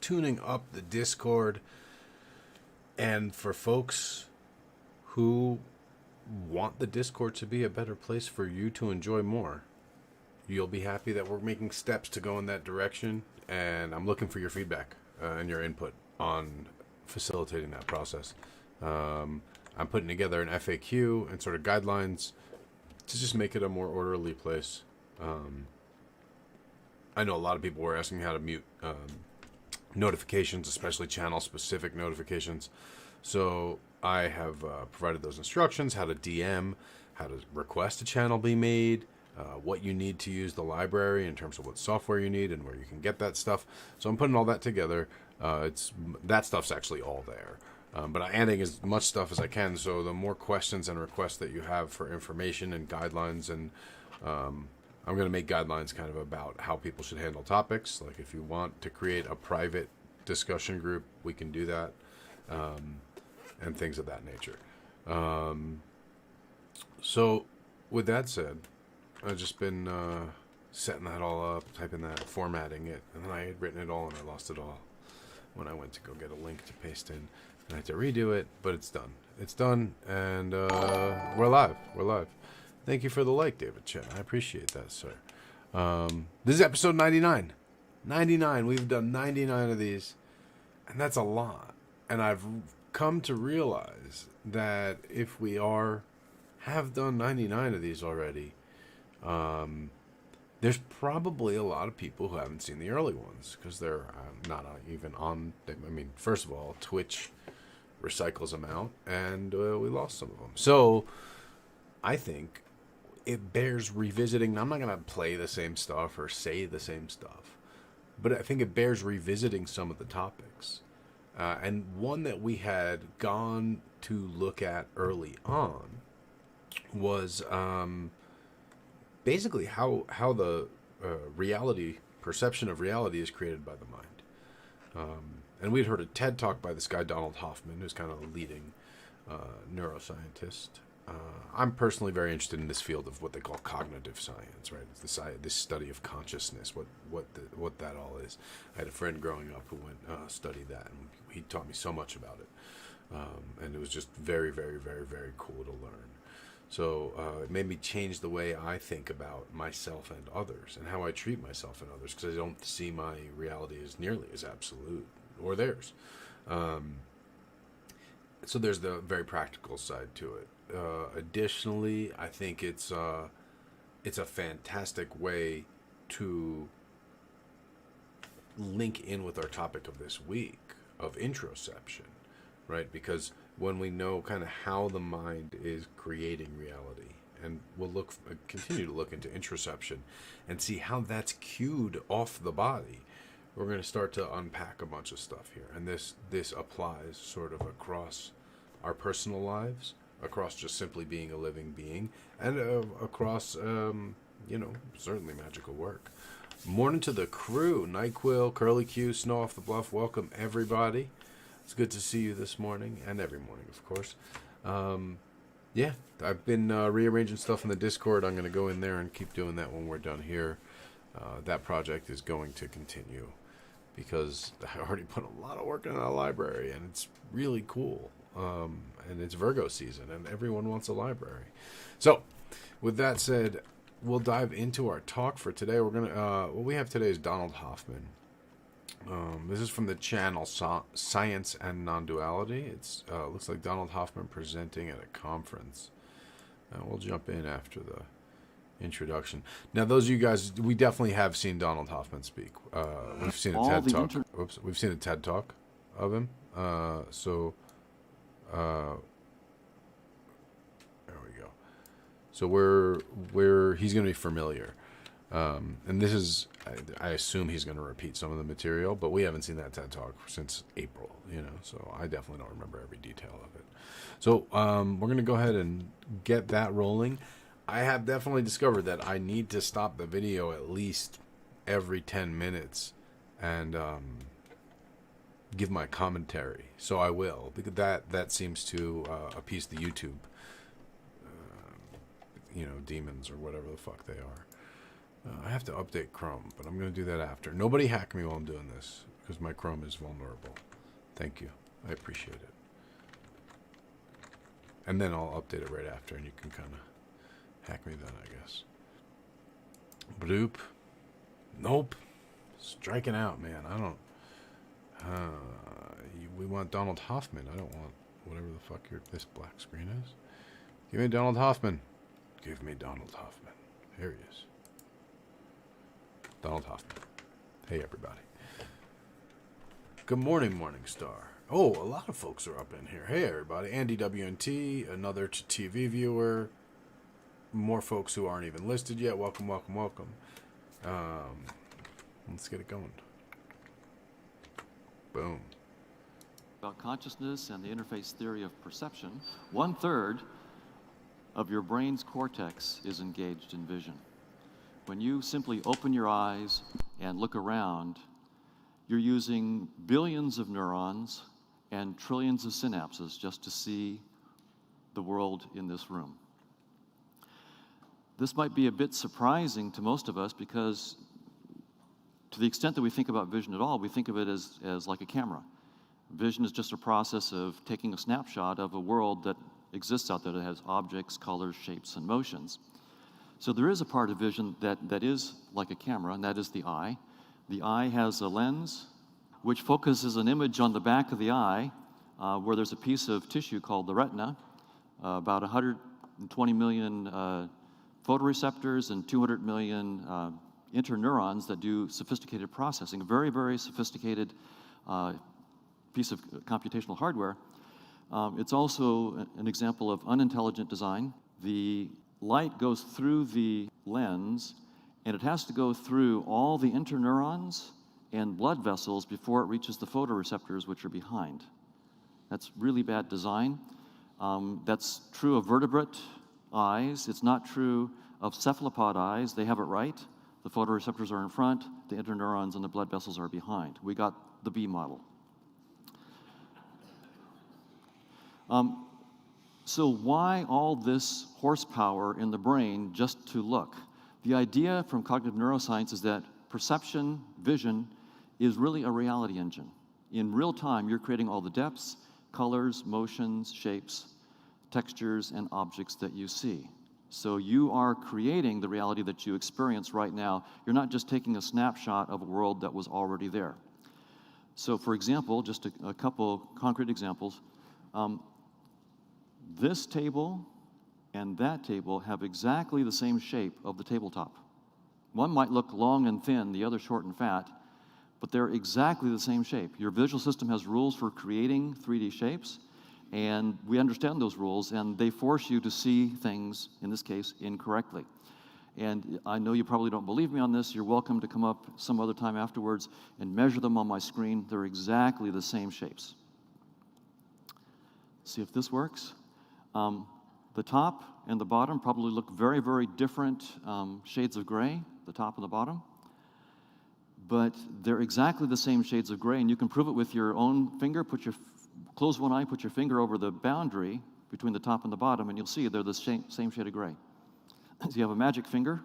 tuning up the Discord. And for folks who want the Discord to be a better place for you to enjoy more, you'll be happy that we're making steps to go in that direction. And I'm looking for your feedback and your input on facilitating that process. I'm putting together an FAQ and sort of guidelines to just make it a more orderly place. I know a lot of people were asking how to mute notifications, especially channel-specific notifications. So I have provided those instructions, how to DM, how to request a channel be made, what you need to use the library in terms of what software you need and where you can get that stuff. So I'm putting all that together. That stuff's actually all there. But I'm adding as much stuff as I can, so the more questions and requests that you have for information and guidelines, and I'm going to make guidelines kind of about how people should handle topics. Like if you want to create a private discussion group, we can do that, and things of that nature. So with that said, I've just been setting that all up, typing that, formatting it, and then I had written it all and I lost it all when I went to go get a link to paste in. And I had to redo it, but it's done. It's done, and we're live. We're live. Thank you for the like, David Chen. I appreciate that, sir. This is episode 99. 99. We've done 99 of these, and that's a lot. And I've come to realize that if we have done 99 of these already, there's probably a lot of people who haven't seen the early ones because they're not even on. I mean, first of all, Twitch recycles them out, and we lost some of them. So I think it bears revisiting. I'm not going to play the same stuff or say the same stuff, but I think it bears revisiting some of the topics. And one that we had gone to look at early on was basically how the perception of reality is created by the mind. And we'd heard a TED Talk by this guy, Donald Hoffman, who's kind of a leading neuroscientist. I'm personally very interested in this field of what they call cognitive science, right? It's this study of consciousness, what that all is. I had a friend growing up who went study that, and he taught me so much about it. And it was just very, very, very, very cool to learn. So it made me change the way I think about myself and others and how I treat myself and others, because I don't see my reality as nearly as absolute, or theirs. So there's the very practical side to it. Additionally, I think it's a fantastic way to link in with our topic of this week of introception, right? Because when we know kind of how the mind is creating reality, and we'll continue to look into introception and see how that's cued off the body, we're going to start to unpack a bunch of stuff here. And this applies sort of across our personal lives, across just simply being a living being, and across, certainly magical work. Morning to the crew, NyQuil, Curly Q, Snow Off the Bluff. Welcome, everybody. It's good to see you this morning, and every morning, of course. I've been rearranging stuff in the Discord. I'm going to go in there and keep doing that when we're done here. That project is going to continue because I already put a lot of work in that library, and it's really cool. And it's Virgo season, and everyone wants a library. So, with that said, we'll dive into our talk for today. We're gonna what we have today is Donald Hoffman. This is from the channel Science and Non-Duality. It's looks like Donald Hoffman presenting at a conference. We'll jump in after the introduction. Now, those of you guys, we definitely have seen Donald Hoffman speak. We've seen a TED Talk. We've seen a TED Talk of him. There we go. So he's going to be familiar. And this is, I assume he's going to repeat some of the material, but we haven't seen that TED Talk since April, so I definitely don't remember every detail of it. So we're going to go ahead and get that rolling. I have definitely discovered that I need to stop the video at least every 10 minutes and give my commentary. So I will, because that seems to appease the YouTube, demons or whatever the fuck they are. I have to update Chrome, but I'm going to do that after. Nobody hack me while I'm doing this. because my Chrome is vulnerable. Thank you. I appreciate it. And then I'll update it right after, and you can kind of hack me then, I guess. Bloop. Nope. Striking out, man. I don't... we want Donald Hoffman. I don't want whatever the fuck this black screen is. Give me Donald Hoffman. Give me Donald Hoffman. Here he is. Donald Hoffman. Hey, everybody. Good morning, Morningstar. Oh, a lot of folks are up in here. Hey, everybody. Andy WNT, another TV viewer. More folks who aren't even listed yet. Welcome, welcome, welcome. Let's get it going. Boom. About consciousness and the interface theory of perception, 1/3 of your brain's cortex is engaged in vision. When you simply open your eyes and look around, you're using billions of neurons and trillions of synapses just to see the world in this room. This might be a bit surprising to most of us because to the extent that we think about vision at all, we think of it as like a camera. Vision is just a process of taking a snapshot of a world that exists out there that has objects, colors, shapes, and motions. So there is a part of vision that is like a camera, and that is the eye. The eye has a lens which focuses an image on the back of the eye where there's a piece of tissue called the retina, about 120 million photoreceptors and 200 million interneurons that do sophisticated processing, a very, very sophisticated piece of computational hardware. It's also an example of unintelligent design. The light goes through the lens, and it has to go through all the interneurons and blood vessels before it reaches the photoreceptors, which are behind. That's really bad design. That's true of vertebrate eyes. It's not true of cephalopod eyes. They have it right. The photoreceptors are in front, the interneurons and the blood vessels are behind. We got the B model. So why all this horsepower in the brain just to look? The idea from cognitive neuroscience is that perception, vision, is really a reality engine. In real time, you're creating all the depths, colors, motions, shapes, textures, and objects that you see. So you are creating the reality that you experience right now. You're not just taking a snapshot of a world that was already there. So for example, just a couple concrete examples. This table and that table have exactly the same shape of the tabletop. One might look long and thin, the other short and fat, but they're exactly the same shape. Your visual system has rules for creating 3D shapes, and we understand those rules, and they force you to see things, in this case, incorrectly. And I know you probably don't believe me on this. You're welcome to come up some other time afterwards and measure them on my screen. They're exactly the same shapes. See if this works. The top and the bottom probably look very, very different shades of gray, the top and the bottom. But they're exactly the same shades of gray, and you can prove it with your own finger. Close one eye, put your finger over the boundary between the top and the bottom, and you'll see they're the same shade of gray. So you have a magic finger.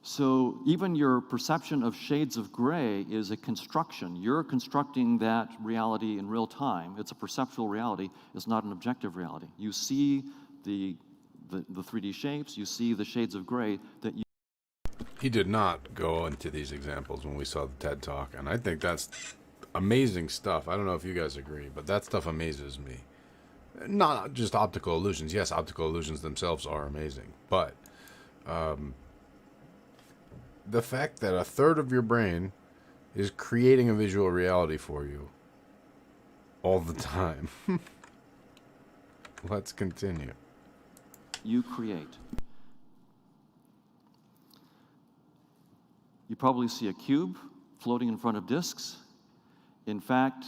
So even your perception of shades of gray is a construction. You're constructing that reality in real time. It's a perceptual reality. It's not an objective reality. You see the 3D shapes. You see the shades of gray that you... He did not go into these examples when we saw the TED Talk, and I think that's amazing stuff. I don't know if you guys agree, but that stuff amazes me. Not just optical illusions. Yes, optical illusions themselves are amazing, but the fact that 1/3 of your brain is creating a visual reality for you all the time. Let's continue. You create. You probably see a cube floating in front of disks. In fact,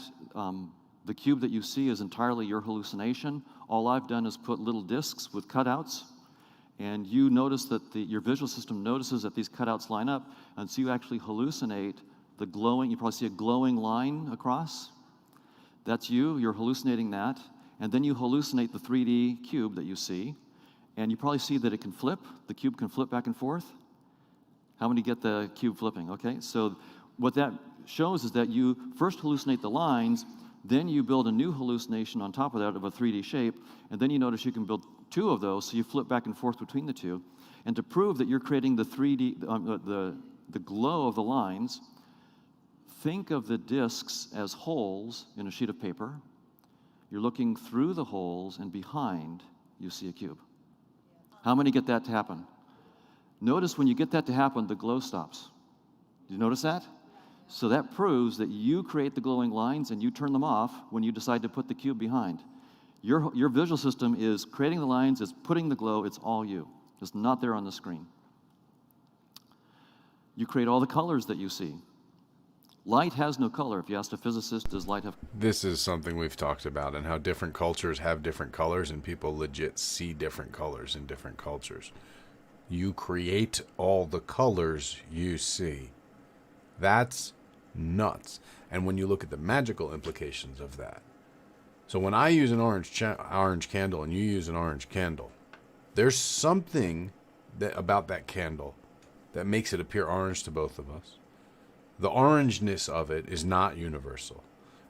the cube that you see is entirely your hallucination. All I've done is put little disks with cutouts, and you notice that your visual system notices that these cutouts line up, and so you actually hallucinate the glowing, you probably see a glowing line across. That's you're hallucinating that, and then you hallucinate the 3D cube that you see, and you probably see that it can flip, the cube can flip back and forth. How many get the cube flipping? Okay, so what that shows is that you first hallucinate the lines, then you build a new hallucination on top of that of a 3D shape, and then you notice you can build two of those, so you flip back and forth between the two. And to prove that you're creating the 3D, the glow of the lines, think of the discs as holes in a sheet of paper. You're looking through the holes, and behind, you see a cube. How many get that to happen? Notice when you get that to happen, the glow stops. Do you notice that? So that proves that you create the glowing lines and you turn them off when you decide to put the cube behind. Your visual system is creating the lines, is putting the glow, it's all you. It's not there on the screen. You create all the colors that you see. Light has no color. If you asked a physicist, does light have... This is something we've talked about, and how different cultures have different colors, and people legit see different colors in different cultures. You create all the colors you see. That's nuts. And when you look at the magical implications of that. So when I use an orange candle and you use an orange candle, there's something about that candle that makes it appear orange to both of us. The orangeness of it is not universal.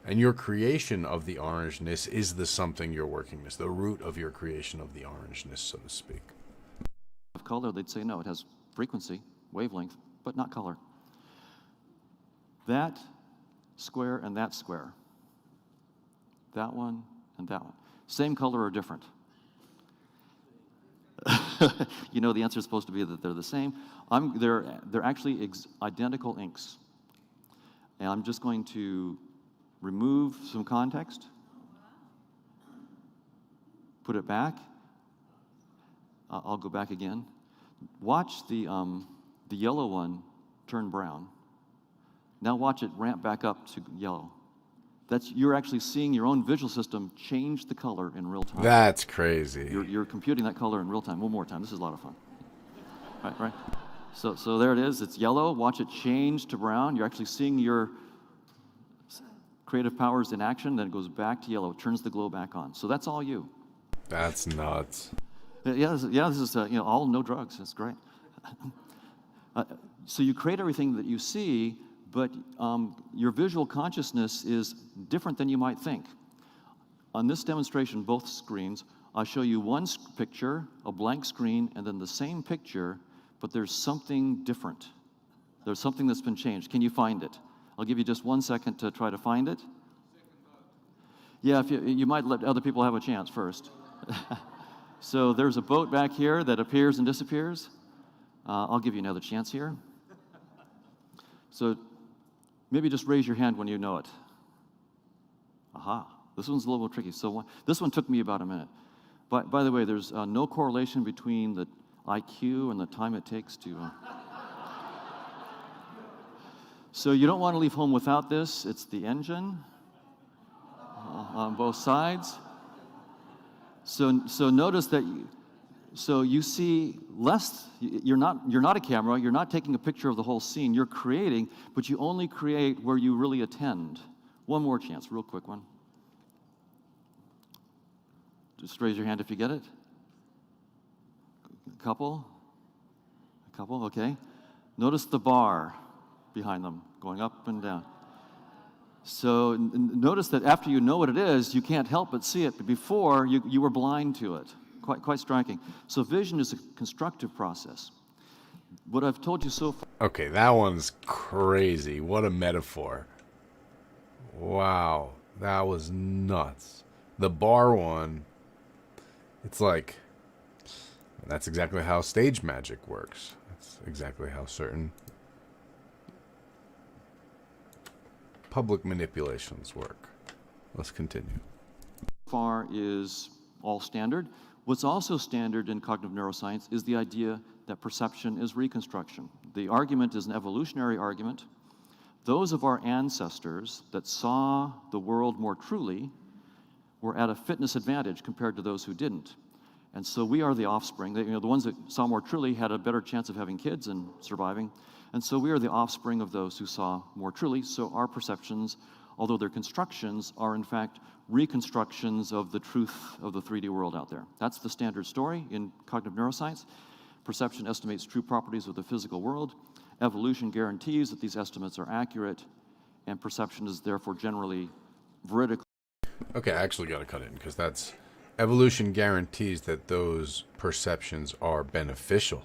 And your creation of the orangeness is the something you're working with, the root of your creation of the orangeness, so to speak. Of color, they'd say no, it has frequency, wavelength, but not color. That square and that square, that one and that one, same color or different? You know the answer is supposed to be that they're the same. They're actually identical inks. And I'm just going to remove some context, put it back. I'll go back again. Watch the yellow one turn brown. Now watch it ramp back up to yellow. You're actually seeing your own visual system change the color in real time. That's crazy. You're computing that color in real time. One more time. This is a lot of fun. Right. So there it is. It's yellow. Watch it change to brown. You're actually seeing your creative powers in action. Then it goes back to yellow. It turns the glow back on. So that's all you. That's nuts. Yeah. This is all no drugs. That's great. So you create everything that you see, but your visual consciousness is different than you might think. On this demonstration, both screens, I'll show you one picture, a blank screen, and then the same picture, but there's something different. There's something that's been changed. Can you find it? I'll give you just 1 second to try to find it. Yeah, if you might let other people have a chance first. So there's a boat back here that appears and disappears. I'll give you another chance here. So maybe just raise your hand when you know it. Aha, this one's a little tricky. So this one took me about a minute. By the way, there's no correlation between the IQ and the time it takes to... So you don't want to leave home without this. It's the engine on both sides. So notice that you see less. You're not a camera. You're not taking a picture of the whole scene. You're creating, but you only create where you really attend. One more chance, real quick one. Just raise your hand if you get it. A couple, okay. Notice the bar behind them going up and down. So notice that after you know what it is, you can't help but see it. But before, you were blind to it. Quite striking. So vision is a constructive process. What I've told you so far... Okay, that one's crazy. What a metaphor. Wow, that was nuts. The bar one, it's like... That's exactly how stage magic works. That's exactly how certain public manipulations work. Let's continue. Far is all standard. What's also standard in cognitive neuroscience is the idea that perception is reconstruction. The argument is an evolutionary argument. Those of our ancestors that saw the world more truly were at a fitness advantage compared to those who didn't. And so we are the offspring. The ones that saw more truly had a better chance of having kids and surviving. And so we are the offspring of those who saw more truly. So our perceptions, although they're constructions, are in fact reconstructions of the truth of the 3D world out there. That's the standard story in cognitive neuroscience. Perception estimates true properties of the physical world. evolution guarantees that these estimates are accurate, and perception is therefore generally veridical. Okay, I actually got to cut in because that's evolution guarantees that those perceptions are beneficial.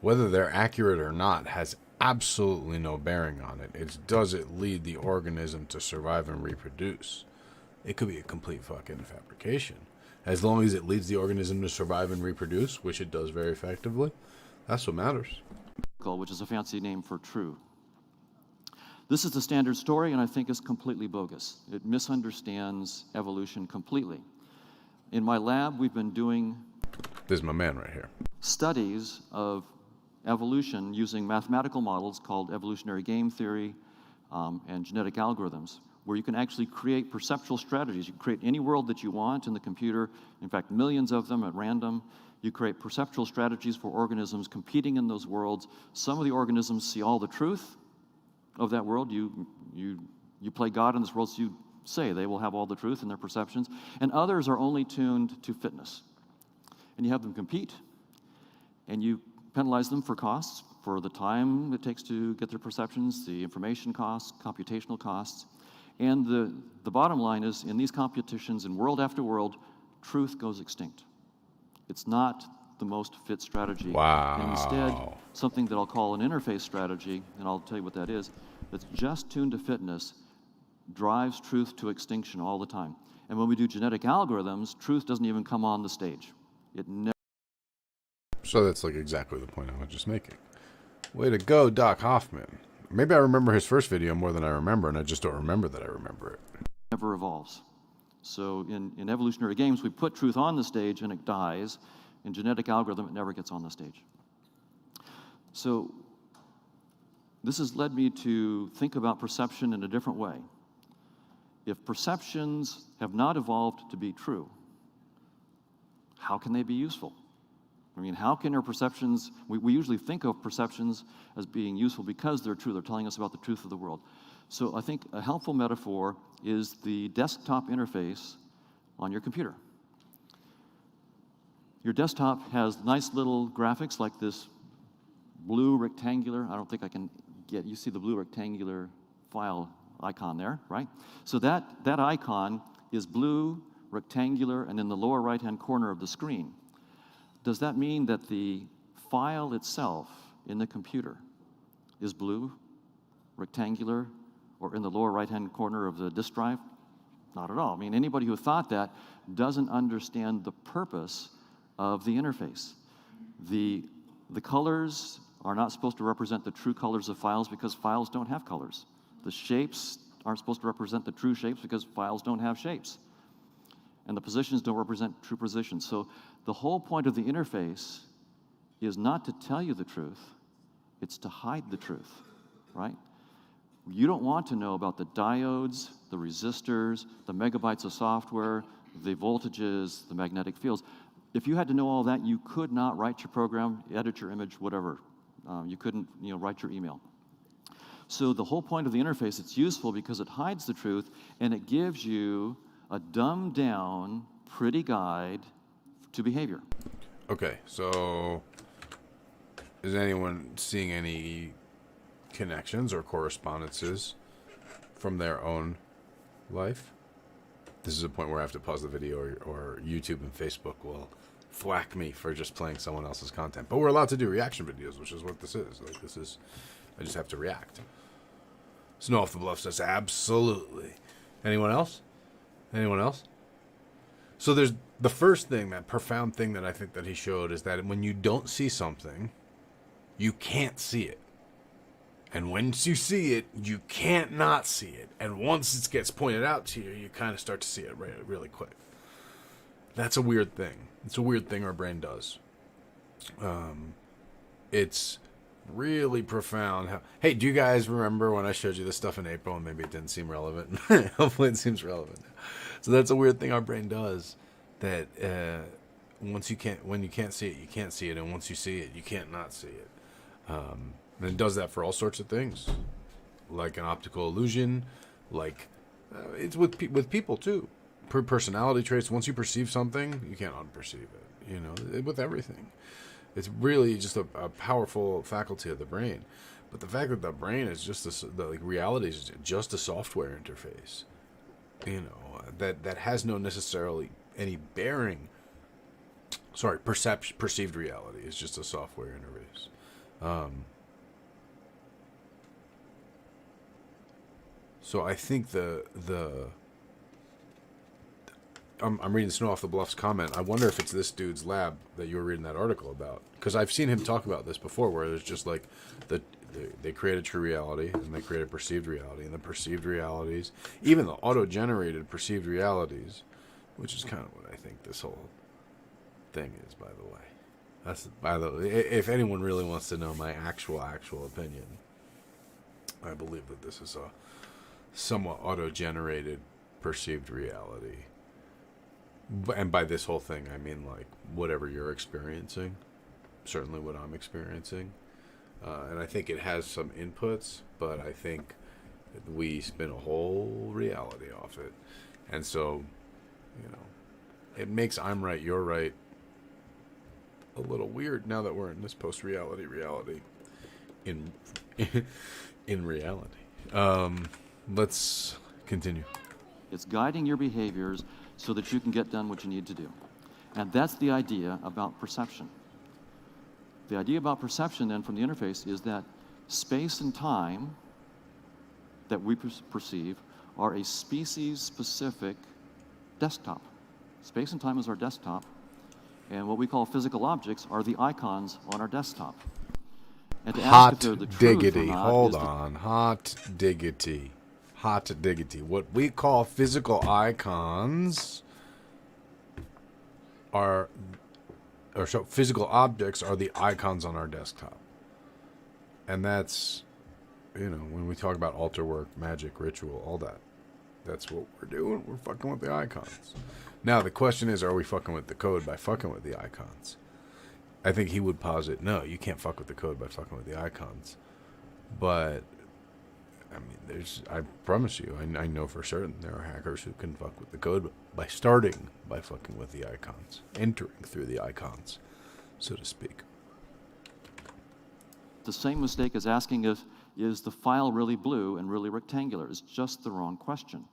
Whether they're accurate or not has absolutely no bearing on it. It's does it lead the organism to survive and reproduce? It could be a complete fucking fabrication. As long as it leads the organism to survive and reproduce, which it does very effectively, that's what matters. Which is a fancy name for true. This is the standard story, and I think is completely bogus. It misunderstands evolution completely. In my lab, we've been doing This is my man right here. studies of evolution using mathematical models called evolutionary game theory and genetic algorithms, where you can actually create perceptual strategies. You can create any world that you want in the computer, in fact, millions of them at random. You create perceptual strategies for organisms competing in those worlds. Some of the organisms see all the truth of that world. You play God in this world, so you say they will have all the truth in their perceptions. And others are only tuned to fitness. And you have them compete, and you penalize them for costs, for the time it takes to get their perceptions, the information costs, computational costs. And the bottom line is, in these competitions, in world after world, truth goes extinct. It's not the most fit strategy. Wow. And instead, something that I'll call an interface strategy, and I'll tell you what that is, that's just tuned to fitness, drives truth to extinction all the time. And when we do genetic algorithms, truth doesn't even come on the stage. It never. So that's like exactly the point I was just making. Way to go, Doc Hoffman. Maybe I remember his first video more than I remember, and I just don't remember that I remember it. Never evolves. So in evolutionary games, we put truth on the stage and it dies. In genetic algorithm, it never gets on the stage. So this has led me to think about perception in a different way. If perceptions have not evolved to be true, how can they be useful? I mean, how can our perceptions, we usually think of perceptions as being useful because they're true. They're telling us about the truth of the world. So I think a helpful metaphor is the desktop interface on your computer. Your desktop has nice little graphics like this blue rectangular, I don't think I can get, you see the blue rectangular file icon there, right? So that icon is blue, rectangular, and in the lower right-hand corner of the screen. Does that mean that the file itself in the computer is blue, rectangular, or in the lower right-hand corner of the disk drive? Not at all. I mean, anybody who thought that doesn't understand the purpose of the interface. The colors are not supposed to represent the true colors of files because files don't have colors. The shapes aren't supposed to represent the true shapes because files don't have shapes. And the positions don't represent true positions. So the whole point of the interface is not to tell you the truth, it's to hide the truth, right? You don't want to know about the diodes, the resistors, the megabytes of software, the voltages, the magnetic fields. If you had to know all that, you could not write your program, edit your image, whatever. You couldn't, write your email. So the whole point of the interface, it's useful because it hides the truth and it gives you a dumbed down, pretty guide to behavior. Okay, so is anyone seeing any connections or correspondences from their own life? This is a point where I have to pause the video, or YouTube and Facebook will thwack me for just playing someone else's content. But we're allowed to do reaction videos, which is what this is. I just have to react. Snow Off the Bluff says, absolutely. Anyone else? Anyone else? So there's the first thing, that profound thing that I think that he showed is that when you don't see something, you can't see it. And once you see it, you can't not see it. And once it gets pointed out to you, you kind of start to see it really quick. That's a weird thing. It's a weird thing our brain does. It's really profound. Hey, do you guys remember when I showed you this stuff in April and maybe it didn't seem relevant? Hopefully it seems relevant. So that's a weird thing our brain does. That when you can't see it, you can't see it. And once you see it, you can't not see it. And it does that for all sorts of things, like an optical illusion, like it's with people too. Personality traits. Once you perceive something, you can't unperceive it. With everything, it's really just a powerful faculty of the brain. But the fact that the brain is just like reality is just a software interface, that has no necessarily any bearing. Sorry, perceived reality is just a software interface. So I think I'm reading Snow Off the Bluff's comment. I wonder if it's this dude's lab that you were reading that article about, because I've seen him talk about this before, where there's just like they create a true reality and they create a perceived reality, and the perceived realities, even the auto-generated perceived realities, which is kind of what I think this whole thing is, by the way. If anyone really wants to know my actual opinion, I believe that this is a somewhat auto-generated perceived reality. And by this whole thing, I mean like whatever you're experiencing, certainly what I'm experiencing. And I think it has some inputs, but I think we spin a whole reality off it. And so, it makes I'm right, you're right a little weird now that we're in this post-reality reality in reality. Let's continue. It's guiding your behaviors so that you can get done what you need to do. And that's the idea about perception. The idea about perception, then, from the interface is that space and time that we perceive are a species-specific desktop. Space and time is our desktop, and what we call physical objects are the icons on our desktop. And to ask if they're the truth diggity. or not Hold on. Hot diggity. Hot diggity. What we call physical icons so physical objects are the icons on our desktop. And that's, when we talk about altar work, magic, ritual, all that, that's what we're doing. We're fucking with the icons. Now, the question is, are we fucking with the code by fucking with the icons? I think he would posit, no, you can't fuck with the code by fucking with the icons. But, I mean, I promise you, I know for certain there are hackers who can fuck with the code by starting by fucking with the icons, entering through the icons, so to speak. The same mistake as asking if, is the file really blue and really rectangular? It's just the wrong question.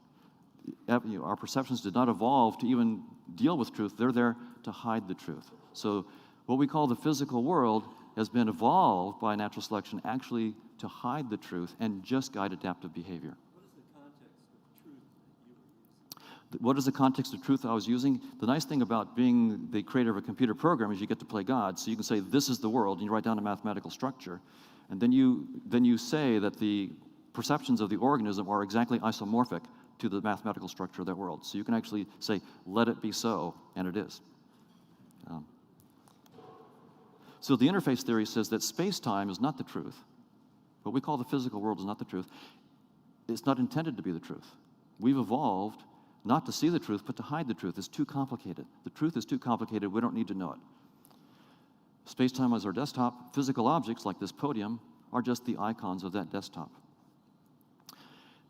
Our perceptions did not evolve to even deal with truth. They're there to hide the truth. So what we call the physical world has been evolved by natural selection actually to hide the truth and just guide adaptive behavior. What is the context of truth I was using? The nice thing about being the creator of a computer program is you get to play God. So you can say, this is the world, and you write down a mathematical structure. And then you say that the perceptions of the organism are exactly isomorphic to the mathematical structure of that world. So you can actually say, let it be so, and it is. So the interface theory says that space-time is not the truth. What we call the physical world is not the truth. It's not intended to be the truth. We've evolved not to see the truth, but to hide the truth. It's too complicated. The truth is too complicated. We don't need to know it. Space-time is our desktop. Physical objects, like this podium, are just the icons of that desktop.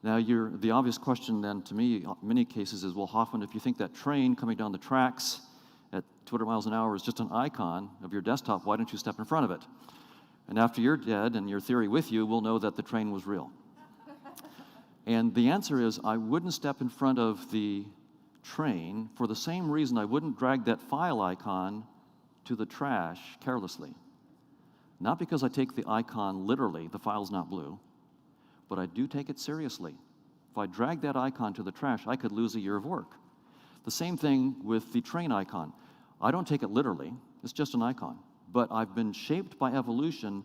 Now, the obvious question then to me, in many cases, is, well, Hoffman, if you think that train coming down the tracks at 200 miles an hour is just an icon of your desktop, why don't you step in front of it? And after you're dead and your theory with you, we'll know that the train was real. And the answer is, I wouldn't step in front of the train for the same reason I wouldn't drag that file icon to the trash carelessly. Not because I take the icon literally, the file's not blue, but I do take it seriously. If I drag that icon to the trash, I could lose a year of work. The same thing with the train icon. I don't take it literally, it's just an icon. But I've been shaped by evolution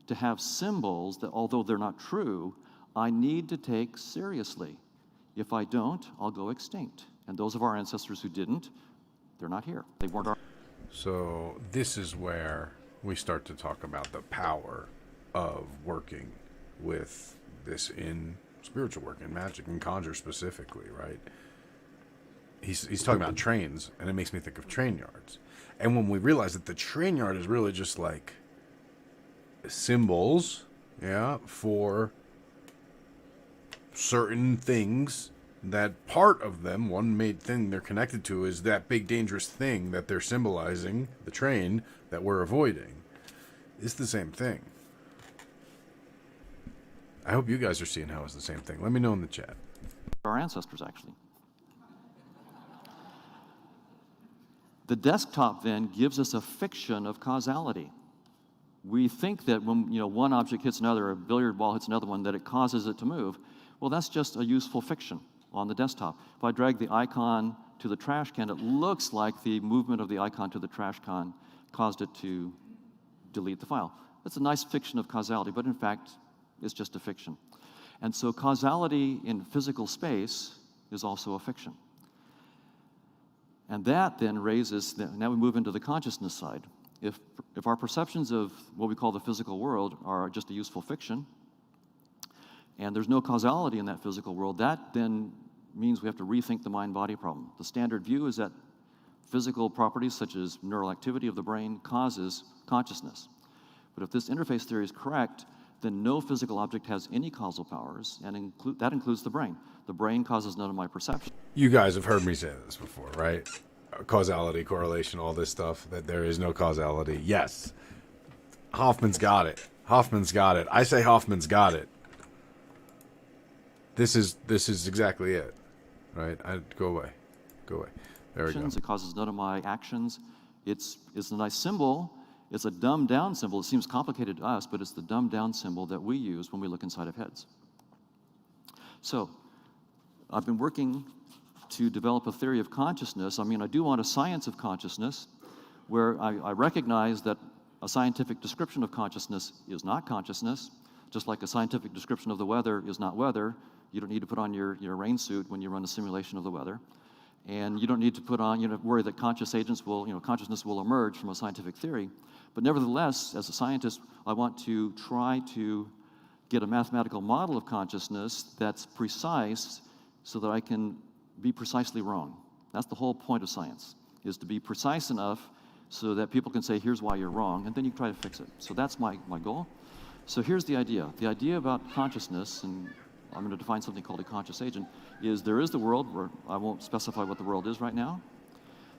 to have symbols that, although they're not true, I need to take seriously. If I don't, I'll go extinct. And those of our ancestors who didn't, they're not here. They weren't our... So this is where we start to talk about the power of working with this in spiritual work, in magic, and conjure specifically, right? He's talking about trains, and it makes me think of train yards. And when we realize that the train yard is really just like symbols, for certain things, that part of them, one main thing they're connected to, is that big dangerous thing that they're symbolizing, the train, that we're avoiding. It's the same thing. I hope you guys are seeing how it's the same thing. Let me know in the chat. Our ancestors, actually. The desktop then gives us a fiction of causality. We think that when one object hits another, a billiard ball hits another one, that it causes it to move. Well, that's just a useful fiction on the desktop. If I drag the icon to the trash can, it looks like the movement of the icon to the trash can caused it to delete the file. That's a nice fiction of causality, but in fact, it's just a fiction. And so causality in physical space is also a fiction. And that then raises, now we move into the consciousness side. If our perceptions of what we call the physical world are just a useful fiction, and there's no causality in that physical world, that then means we have to rethink the mind-body problem. The standard view is that physical properties such as neural activity of the brain causes consciousness. But if this interface theory is correct, then no physical object has any causal powers, and that includes the brain. The brain causes none of my perception. You guys have heard me say this before, right? Causality, correlation, all this stuff, that there is no causality. Yes. Hoffman's got it. Hoffman's got it. I say Hoffman's got it. This is exactly it, right? Go away. Go away. There we go. It causes none of my actions. It's a nice symbol. It's a dumbed-down symbol. It seems complicated to us, but it's the dumbed-down symbol that we use when we look inside of heads. So, I've been working to develop a theory of consciousness. I mean, I do want a science of consciousness, where I recognize that a scientific description of consciousness is not consciousness, just like a scientific description of the weather is not weather. You don't need to put on your rain suit when you run a simulation of the weather. And you don't need to put on, worry that consciousness will emerge from a scientific theory. But nevertheless, as a scientist, I want to try to get a mathematical model of consciousness that's precise so that I can be precisely wrong. That's the whole point of science, is to be precise enough so that people can say, here's why you're wrong, and then you try to fix it. So that's my goal. So here's the idea. The idea about consciousness, and I'm going to define something called a conscious agent, is there is the world, where I won't specify what the world is right now.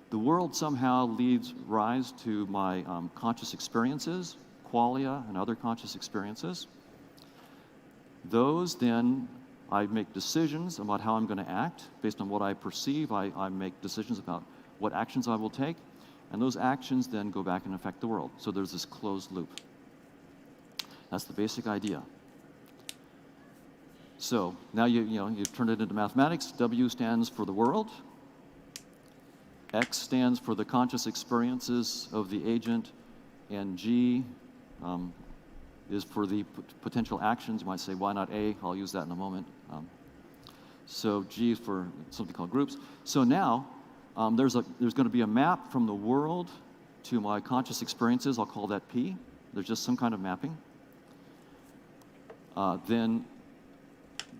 The world somehow leads rise to my conscious experiences, qualia, and other conscious experiences. Those then, I make decisions about how I'm going to act. Based on what I perceive, I make decisions about what actions I will take, and those actions then go back and affect the world. So there's this closed loop. That's the basic idea. So now you've turned it into mathematics. W stands for the world. X stands for the conscious experiences of the agent, and G is for the potential actions. You might say, why not A? I'll use that in a moment. So G is for something called groups. So now there's going to be a map from the world to my conscious experiences. I'll call that P. There's just some kind of mapping. Then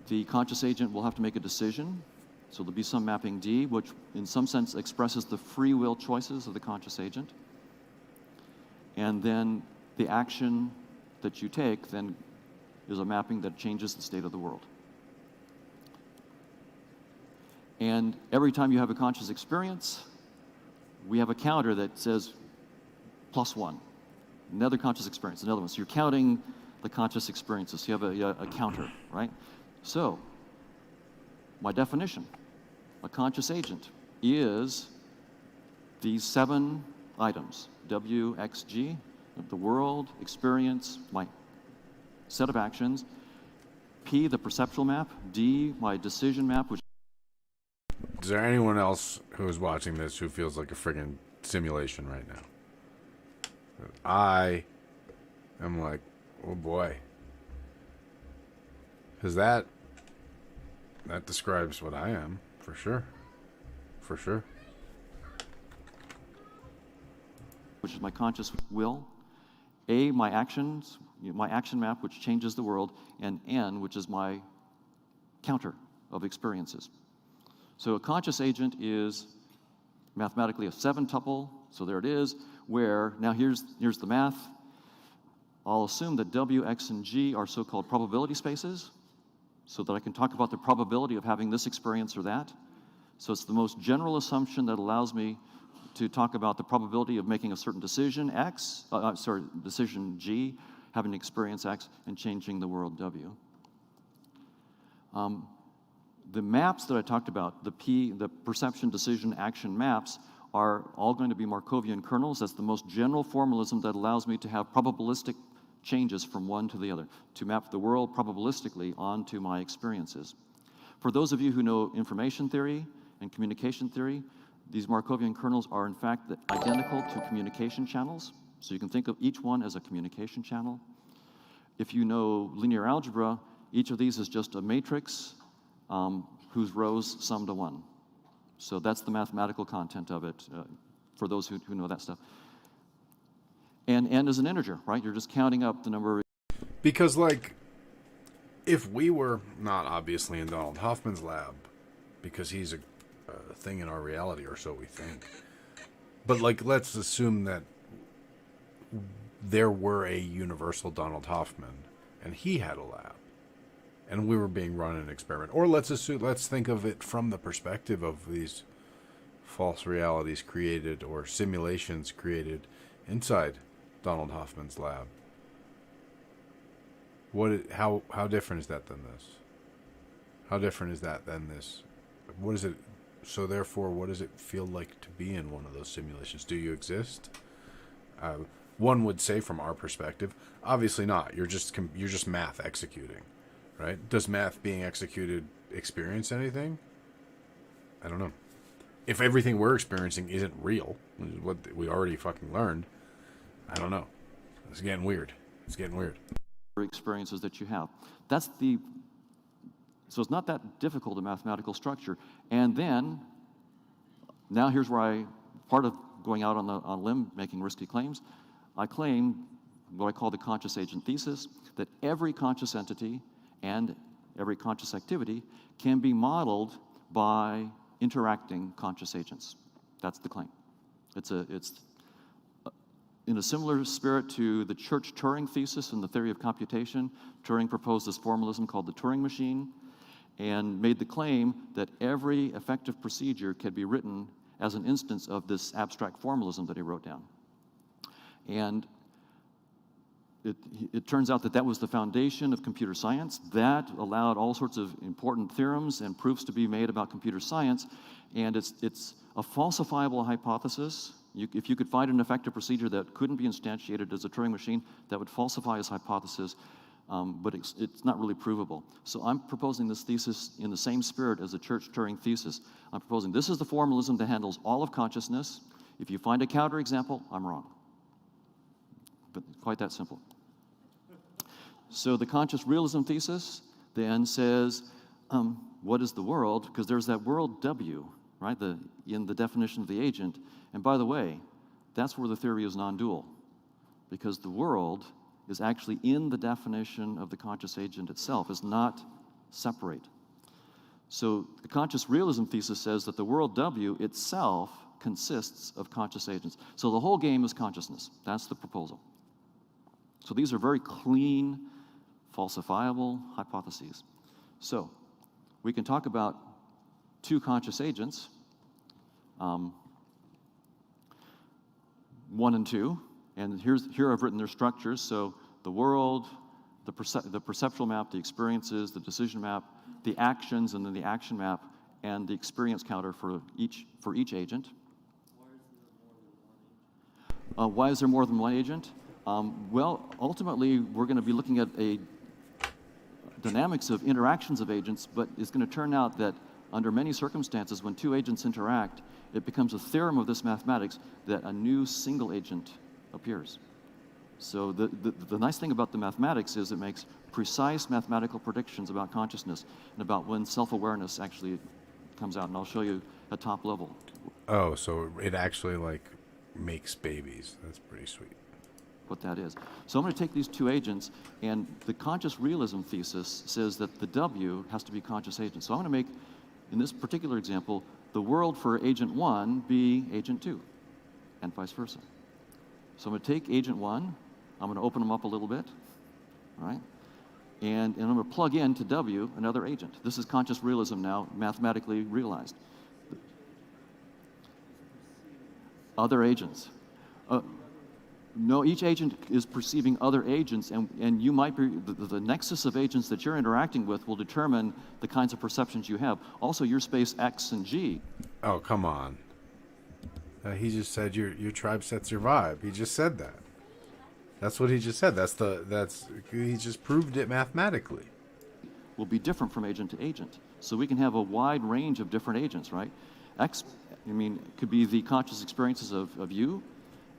the conscious agent will have to make a decision. So there'll be some mapping D, which in some sense expresses the free will choices of the conscious agent. And then the action that you take then is a mapping that changes the state of the world. And every time you have a conscious experience, we have a counter that says +1. Another conscious experience, another one. So you're counting the conscious experiences. So you have a counter, right? So, my definition, a conscious agent is these 7 items, W, X, G, the world, experience, my set of actions, P, the perceptual map, D, my decision map, which... Is there anyone else who is watching this who feels like a friggin' simulation right now? I am like, oh boy. Because that describes what I am, for sure. For sure. Which is my conscious will. A, my actions, my action map, which changes the world. And N, which is my counter of experiences. So a conscious agent is mathematically a 7-tuple, so there it is, where, now here's the math. I'll assume that W, X, and G are so-called probability spaces, so that I can talk about the probability of having this experience or that. So it's the most general assumption that allows me to talk about the probability of making a certain decision, decision G, having an experience X, and changing the world W. The maps that I talked about, the perception, decision, action maps, are all going to be Markovian kernels. That's the most general formalism that allows me to have probabilistic changes from one to the other, to map the world probabilistically onto my experiences. For those of you who know information theory and communication theory, these Markovian kernels are in fact identical to communication channels. So you can think of each one as a communication channel. If you know linear algebra, each of these is just a matrix whose rows sum to 1. So that's the mathematical content of it, for those who know that stuff. And n is an integer, right? You're just counting up the number of... Because, like, if we were not obviously in Donald Hoffman's lab, because he's a thing in our reality, or so we think, but, like, let's assume that there were a universal Donald Hoffman, and he had a lab, and we were being run an experiment. Or let's think of it from the perspective of these false realities created, or simulations created inside Donald Hoffman's lab. How different is that than this? How different is that than this? What is it? So therefore, what does it feel like to be in one of those simulations? Do you exist? One would say, from our perspective, obviously not. You're just math executing, right? Does math being executed experience anything? I don't know. If everything we're experiencing isn't real, which is what we already fucking learned, I don't know. It's getting weird. experiences that you have. So it's not that difficult a mathematical structure. And then, now here's where part of going out on a limb, making risky claims, I claim what I call the conscious agent thesis, that every conscious entity and every conscious activity can be modeled by interacting conscious agents. That's the claim. It's in a similar spirit to the Church-Turing thesis in the theory of computation. Turing proposed this formalism called the Turing machine and made the claim that every effective procedure can be written as an instance of this abstract formalism that he wrote down. And it turns out that was the foundation of computer science. That allowed all sorts of important theorems and proofs to be made about computer science. And it's a falsifiable hypothesis. If you could find an effective procedure that couldn't be instantiated as a Turing machine, that would falsify his hypothesis, but it's not really provable. So I'm proposing this thesis in the same spirit as the Church-Turing thesis. I'm proposing this is the formalism that handles all of consciousness. If you find a counterexample, I'm wrong. But quite that simple. So the conscious realism thesis then says, what is the world? Because there's that world W, right, in the definition of the agent. And by the way, that's where the theory is non-dual, because the world is actually in the definition of the conscious agent itself, is not separate. So the conscious realism thesis says that the world W itself consists of conscious agents. So the whole game is consciousness. That's the proposal. So these are very clean, falsifiable hypotheses. So we can talk about two conscious agents, 1 and 2, and here I've written their structures. So the world, the perceptual map, the experiences, the decision map, the actions, and then the action map, and the experience counter for each agent. Why is there more than one agent? Well, ultimately, we're going to be looking at a dynamics of interactions of agents, but it's going to turn out that under many circumstances, when two agents interact, it becomes a theorem of this mathematics that a new single agent appears. So the nice thing about the mathematics is it makes precise mathematical predictions about consciousness and about when self-awareness actually comes out, and I'll show you at top level. Oh, so it actually, like, makes babies. That's pretty sweet. What that is. So I'm going to take these two agents, and the conscious realism thesis says that the W has to be conscious agent. So I'm going to make, in this particular example, the world for agent 1 be agent 2, and vice versa. So I'm going to take agent 1, I'm going to open them up a little bit, all right? And I'm going to plug in to W another agent. This is conscious realism now, mathematically realized. Other agents. No, each agent is perceiving other agents, and you might be, the nexus of agents that you're interacting with will determine the kinds of perceptions you have. Also, your space X and G. Oh, come on. He just said your tribe sets your vibe. He just said that. That's what he just said. He just proved it mathematically. Will be different from agent to agent. So we can have a wide range of different agents, right? X, could be the conscious experiences of you,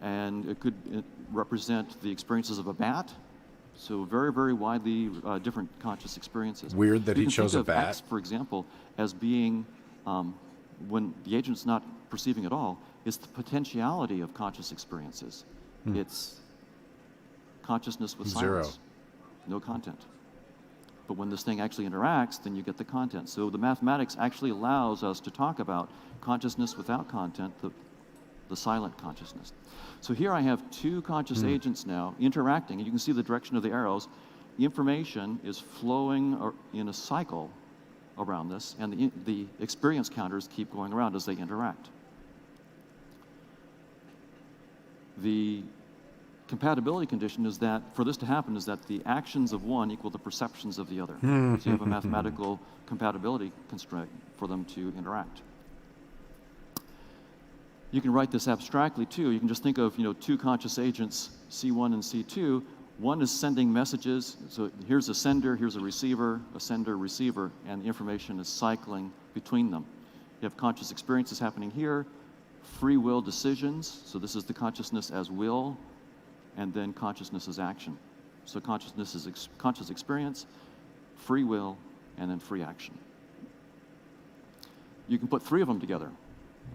and it could represent the experiences of a bat. So very, very widely different conscious experiences. Weird that he chose a bat. X, for example, as being, when the agent's not perceiving at all, is the potentiality of conscious experiences. It's consciousness with Zero. silence, no content. But when this thing actually interacts, then you get the content. So the mathematics actually allows us to talk about consciousness without content, the silent consciousness. So here I have two conscious agents now interacting, and you can see the direction of the arrows. The information is flowing in a cycle around this, and the experience counters keep going around as they interact. The compatibility condition is that, for this to happen, is that the actions of one equal the perceptions of the other. So you have a mathematical compatibility constraint for them to interact. You can write this abstractly too. You can just think of two conscious agents, C1 and C2. One is sending messages. So here's a sender, here's a sender, receiver, and the information is cycling between them. You have conscious experiences happening here, free will decisions. So this is the consciousness as will, and then consciousness as action. So consciousness is conscious experience, free will, and then free action. You can put three of them together.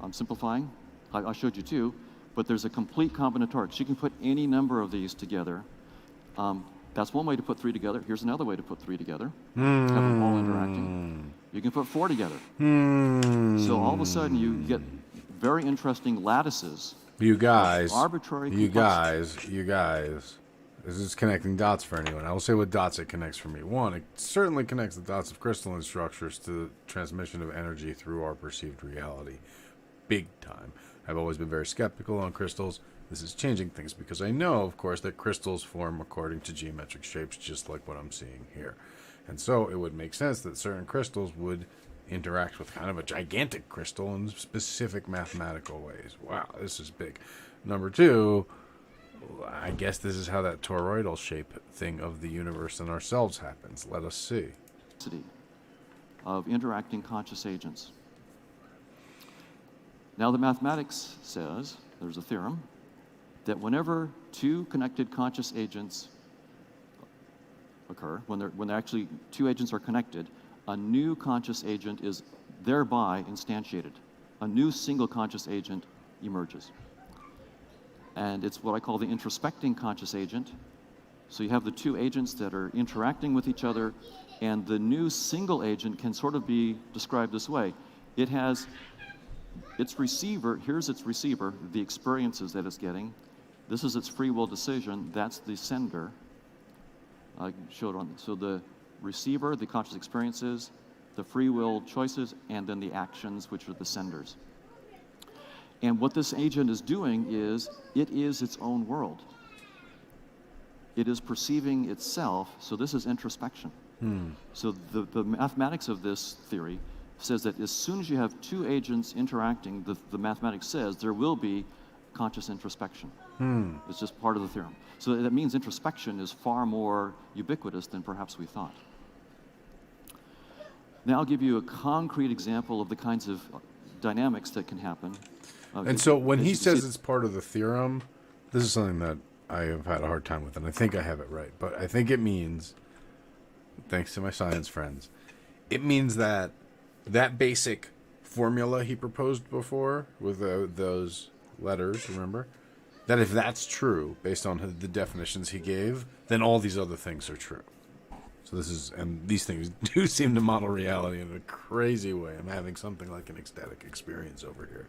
I'm simplifying. I showed you two, but there's a complete combinatorics. So you can put any number of these together. That's one way to put three together. Here's another way to put three together. Have them all interacting. You can put four together. So all of a sudden you get very interesting lattices. You guys, arbitrary you guys, this is connecting dots for anyone. I will say what dots it connects for me. One, it certainly connects the dots of crystalline structures to the transmission of energy through our perceived reality. Big time. I've always been very skeptical on crystals. This is changing things because I know, of course, that crystals form according to geometric shapes, just like what I'm seeing here. And so it would make sense that certain crystals would interact with kind of a gigantic crystal in specific mathematical ways. Wow, this is big. Number two, I guess this is how that toroidal shape thing of the universe and ourselves happens. Let us see. Of interacting conscious agents. Now the mathematics says, there's a theorem, that whenever two connected conscious agents occur, when actually two agents are connected, a new conscious agent is thereby instantiated. A new single conscious agent emerges. And it's what I call the introspecting conscious agent. So you have the two agents that are interacting with each other, and the new single agent can sort of be described this way. It has its receiver, here's its receiver, the experiences that it's getting. This is its free will decision, that's the sender. I showed on, so the receiver, the conscious experiences, the free will choices, and then the actions, which are the senders. And what this agent is doing is, it is its own world. It is perceiving itself, so this is introspection. So the mathematics of this theory says that as soon as you have two agents interacting, the mathematics says there will be conscious introspection. It's just part of the theorem. So that means introspection is far more ubiquitous than perhaps we thought. Now I'll give you a concrete example of the kinds of dynamics that can happen. And so when he says it's part of the theorem, this is something that I have had a hard time with, and I think I have it right. But I think it means, thanks to my science friends, it means that that basic formula he proposed before with those letters, remember? That if that's true, based on the definitions he gave, then all these other things are true. So this is, and these things do seem to model reality in a crazy way. I'm having something like an ecstatic experience over here.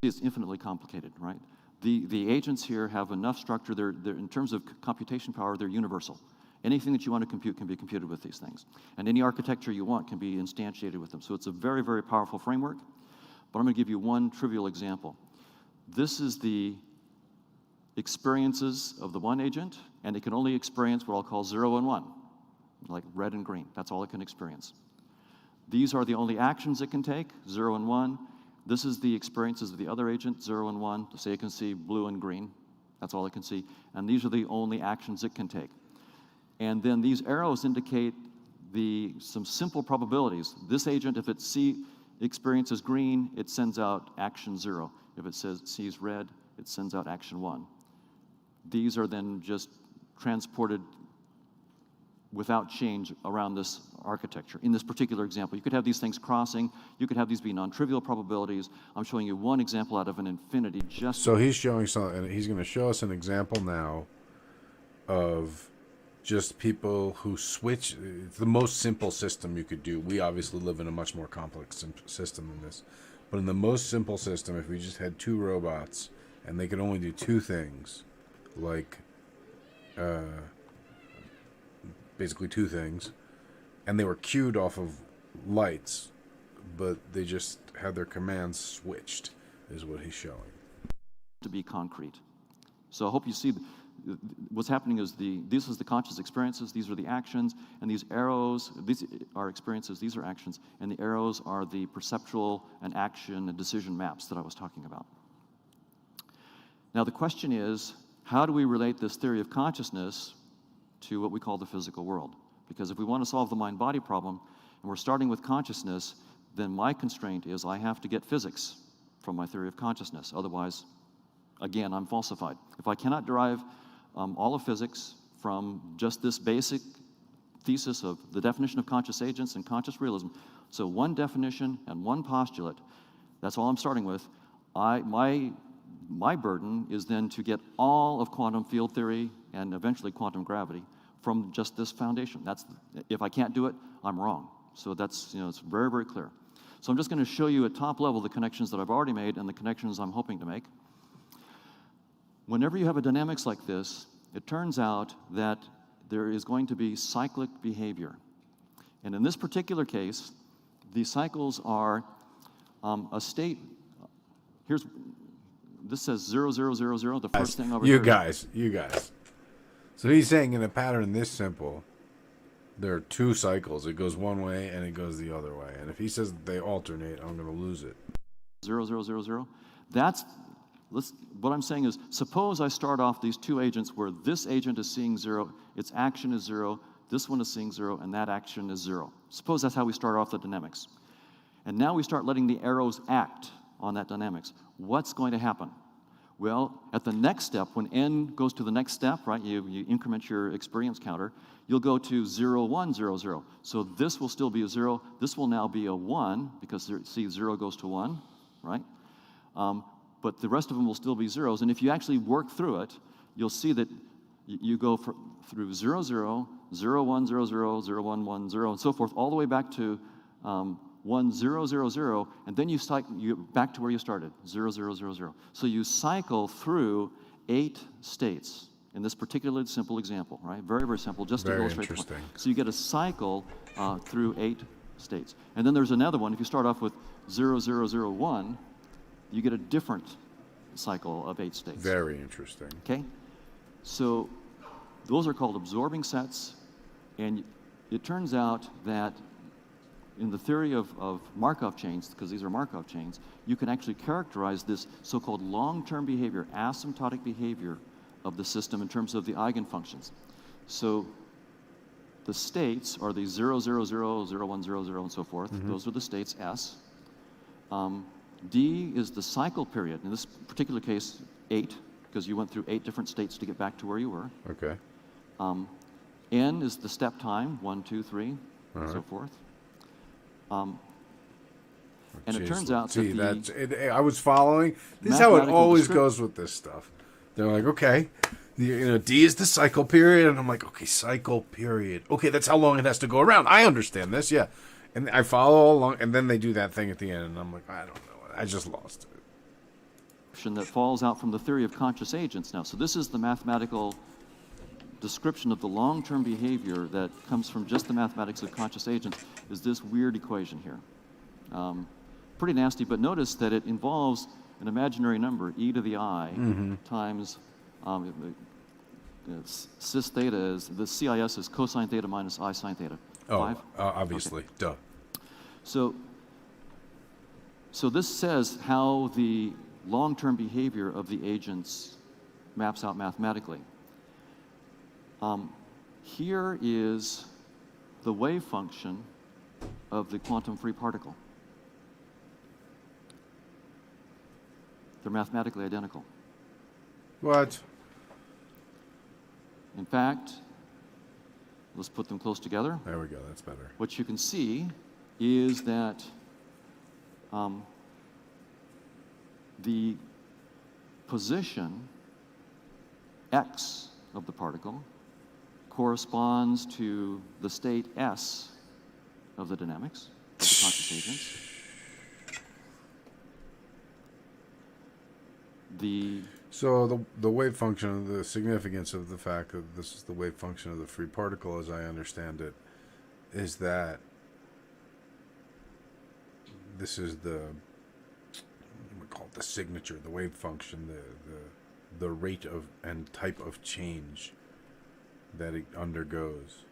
It's infinitely complicated, right? The agents here have enough structure. They're in terms of computation power, they're universal. Anything that you want to compute can be computed with these things. And any architecture you want can be instantiated with them. So it's a very, very powerful framework. But I'm going to give you one trivial example. This is the experiences of the one agent, and it can only experience what I'll call 0 and 1, like red and green. That's all it can experience. These are the only actions it can take, 0 and 1. This is the experiences of the other agent, 0 and 1. Say it can see blue and green. That's all it can see. And these are the only actions it can take. And then these arrows indicate some simple probabilities. This agent, if it experiences green, it sends out action 0. If it sees red, it sends out action 1. These are then just transported without change around this architecture. In this particular example, you could have these things crossing. You could have these be non-trivial probabilities. I'm showing you one example out of an infinity. So he's showing something, and he's going to show us an example now of just people who switch. It's the most simple system you could do. We obviously live in a much more complex system than this. But in the most simple system, if we just had 2 robots and they could only do 2 things, like basically 2 things, and they were cued off of lights, but they just had their commands switched, is what he's showing. To be concrete. So I hope you see what's happening is this is the conscious experiences, these are the actions, and these arrows, these are experiences, these are actions, and the arrows are the perceptual and action and decision maps that I was talking about. Now the question is, how do we relate this theory of consciousness to what we call the physical world? Because if we want to solve the mind-body problem, and we're starting with consciousness, then my constraint is I have to get physics from my theory of consciousness. Otherwise, again, I'm falsified. If I cannot derive all of physics from just this basic thesis of the definition of conscious agents and conscious realism, so one definition and one postulate, that's all I'm starting with. My burden is then to get all of quantum field theory and eventually quantum gravity from just this foundation. If I can't do it, I'm wrong. So that's, it's very, very clear. So I'm just going to show you at top level the connections that I've already made and the connections I'm hoping to make. Whenever you have a dynamics like this, it turns out that there is going to be cyclic behavior. And in this particular case, the cycles are a state. This says 0, 0, 0, 0, the first thing over here. You guys. So he's saying in a pattern this simple, there are 2 cycles. It goes one way and it goes the other way. And if he says they alternate, I'm going to lose it. 0, 0, 0, 0. What I'm saying is, suppose I start off these 2 agents where this agent is seeing 0, its action is 0, this one is seeing 0, and that action is 0. Suppose that's how we start off the dynamics. And now we start letting the arrows act on that dynamics. What's going to happen? Well, at the next step, when n goes to the next step, right, you increment your experience counter, you'll go to 0, 1, 0, 0. So this will still be a 0. This will now be a 1, because see, 0 goes to 1, right? But the rest of them will still be zeros. And if you actually work through it, you'll see that you go through 0, 0, 0, 1, 0, 0, 0, 1, 1, 0, and so forth, all the way back to 1, 0, 0, 0, and then you back to where you started, 0, 0, 0, 0. So you cycle through 8 states in this particularly simple example, right? Very, very simple, just to illustrate the point. So you get a cycle through 8 states. And then there's another one. If you start off with 0, 0, 0, 1, you get a different cycle of 8 states. Very interesting. Okay? So those are called absorbing sets, and it turns out that in the theory of Markov chains, because these are Markov chains, you can actually characterize this so-called long-term behavior, asymptotic behavior of the system in terms of the eigenfunctions. So the states are the 0, 0, 0, 0, 1, 0, 0, and so forth. Mm-hmm. Those are the states S. D is the cycle period. In this particular case, 8, because you went through 8 different states to get back to where you were. Okay. N is the step time, 1, 2, 3, and so forth. And it turns out that I was following. This is how it always goes with this stuff. They're like, okay, D is the cycle period, and I'm like, okay, cycle period. Okay, that's how long it has to go around. I understand this, yeah. And I follow along, and then they do that thing at the end, and I'm like, I don't know. I just lost it. That falls out from the theory of conscious agents now. So this is the mathematical description of the long-term behavior that comes from just the mathematics of conscious agents, is this weird equation here. Pretty nasty, but notice that it involves an imaginary number, e to the I, times cis theta is, the CIS is cosine theta minus I sine theta. Oh, 5? obviously, Okay. duh. So this says how the long-term behavior of the agents maps out mathematically. Here is the wave function of the quantum-free particle. They're mathematically identical. What? In fact, let's put them close together. There we go, that's better. What you can see is that the position x of the particle corresponds to the state S of the dynamics of the conscious agents. So the wave function, the significance of the fact that this is the wave function of the free particle, as I understand it, is that this is we call it the signature, the wave function, the rate of and type of change that it undergoes,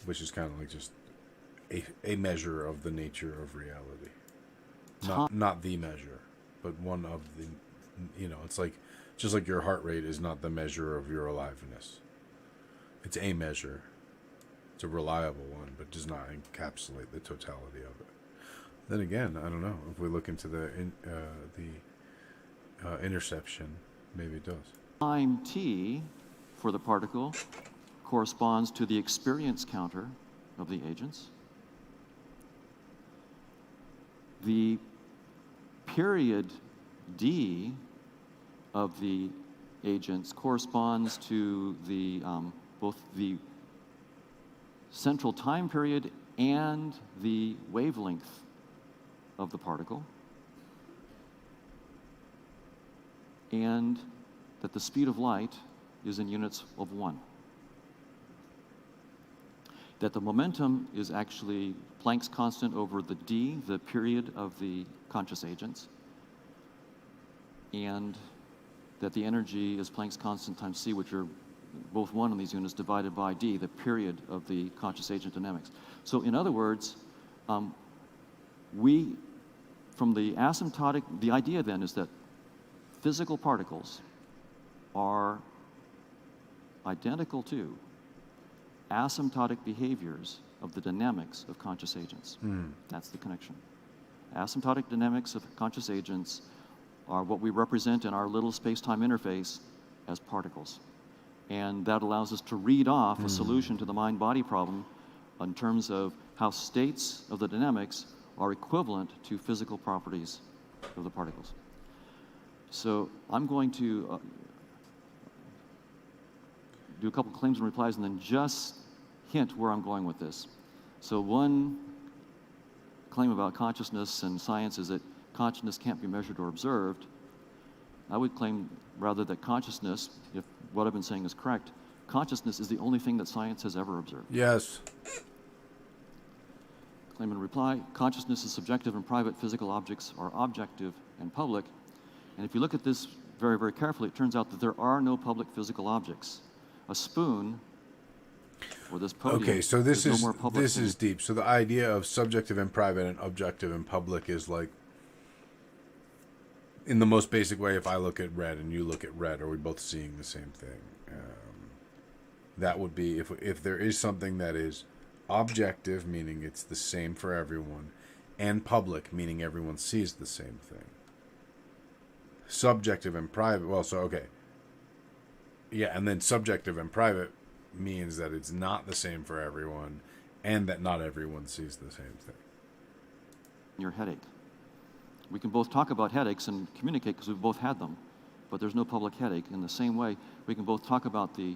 which is kind of like just a measure of the nature of reality, not the measure, but one of the, it's like, just like your heart rate is not the measure of your aliveness. It's a measure. It's a reliable one, but does not encapsulate the totality of it. Then again, I don't know. If we look into the interception, maybe it does. Time t for the particle corresponds to the experience counter of the agents. The period d of the agents corresponds to the both the central time period and the wavelength of the particle, and that the speed of light is in units of 1. That the momentum is actually Planck's constant over the d, the period of the conscious agents, and that the energy is Planck's constant times c, which are both 1 in these units, divided by d, the period of the conscious agent dynamics. So in other words, from the asymptotic, the idea then is that physical particles are identical to asymptotic behaviors of the dynamics of conscious agents. That's the connection. Asymptotic dynamics of conscious agents are what we represent in our little space-time interface as particles. And that allows us to read off a solution to the mind-body problem in terms of how states of the dynamics are equivalent to physical properties of the particles. So I'm going to do a couple claims and replies and then just hint where I'm going with this. So one claim about consciousness and science is that consciousness can't be measured or observed. I would claim rather that consciousness, if what I've been saying is correct, consciousness is the only thing that science has ever observed. Yes. Claim and reply, consciousness is subjective and private, physical objects are objective and public. And if you look at this very, very carefully, it turns out that there are no public physical objects. A spoon, or this podium, okay, so this no is more public this than- is deep. So the idea of subjective and private and objective and public is like, in the most basic way, if I look at red and you look at red, are we both seeing the same thing? That would be if there is something that is objective, meaning it's the same for everyone, and public, meaning everyone sees the same thing. Subjective and private, well, so okay. Yeah, and then subjective and private means that it's not the same for everyone, and that not everyone sees the same thing. Your headache. We can both talk about headaches and communicate because we've both had them, but there's no public headache. In the same way, we can both talk about the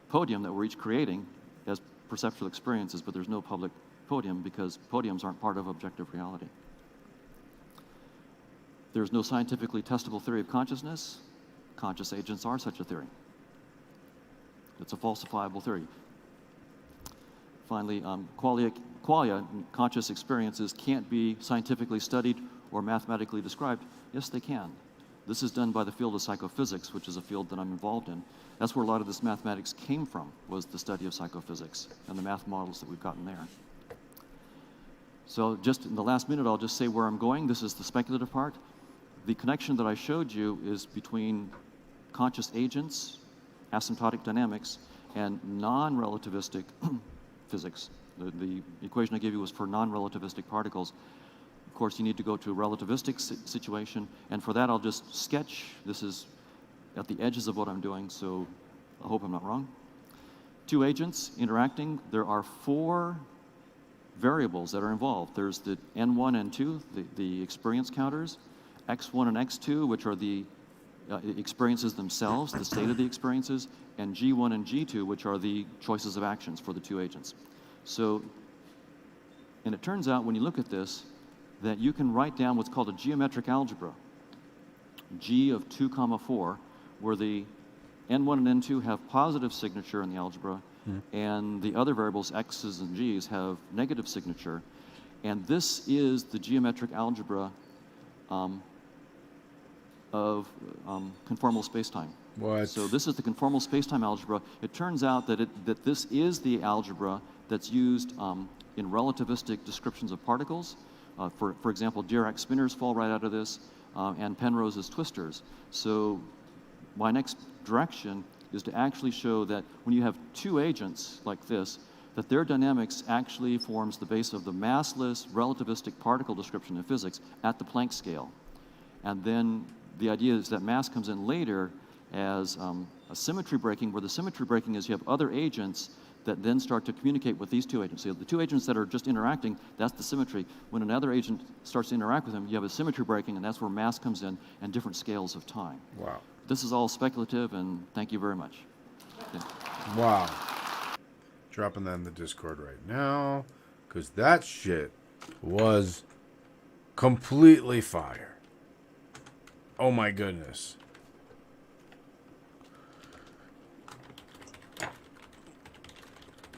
podium that we're each creating as perceptual experiences, but there's no public podium because podiums aren't part of objective reality. There's no scientifically testable theory of consciousness. Conscious agents are such a theory. It's a falsifiable theory. Finally, qualia, conscious experiences, can't be scientifically studied or mathematically described. Yes, they can. This is done by the field of psychophysics, which is a field that I'm involved in. That's where a lot of this mathematics came from, was the study of psychophysics and the math models that we've gotten there. So just in the last minute, I'll just say where I'm going. This is the speculative part. The connection that I showed you is between conscious agents, asymptotic dynamics, and non-relativistic physics. The equation I gave you was for non-relativistic particles. Of course, you need to go to a relativistic situation, and for that I'll just sketch. This is at the edges of what I'm doing, so I hope I'm not wrong. Two agents interacting. There are 4 variables that are involved. There's the N1 and N2, the experience counters, X1 and X2, which are the experiences themselves, the state of the experiences, and G1 and G2, which are the choices of actions for the 2 agents. So, and it turns out when you look at this, that you can write down what's called a geometric algebra, G of 2, 4, where the N1 and N2 have positive signature in the algebra, and the other variables, X's and G's, have negative signature. And this is the geometric algebra of conformal spacetime. What? So this is the conformal spacetime algebra. It turns out that this is the algebra that's used in relativistic descriptions of particles. For example, Dirac spinors fall right out of this, and Penrose's twisters. So my next direction is to actually show that when you have 2 agents like this, that their dynamics actually forms the base of the massless relativistic particle description in physics at the Planck scale. And then the idea is that mass comes in later as a symmetry breaking, where the symmetry breaking is you have other agents that then start to communicate with these 2 agents. So the 2 agents that are just interacting, that's the symmetry. When another agent starts to interact with them, you have a symmetry breaking, and that's where mass comes in and different scales of time. Wow. This is all speculative, and thank you very much. Yeah. Wow. Dropping that in the Discord right now, because that shit was completely fire. Oh my goodness.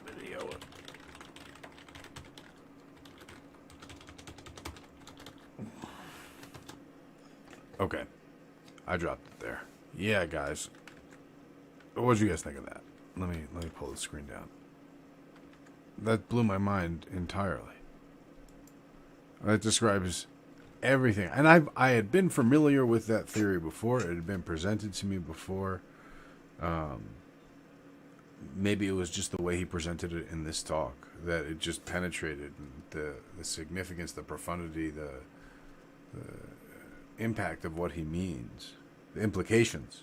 Video it. Okay. I dropped it there. Yeah, guys. What did you guys think of that? Let me pull the screen down. That blew my mind entirely. That describes everything. And I had been familiar with that theory before. It had been presented to me before. Maybe it was just the way he presented it in this talk that it just penetrated the significance, the profundity, the impact of what he means, the implications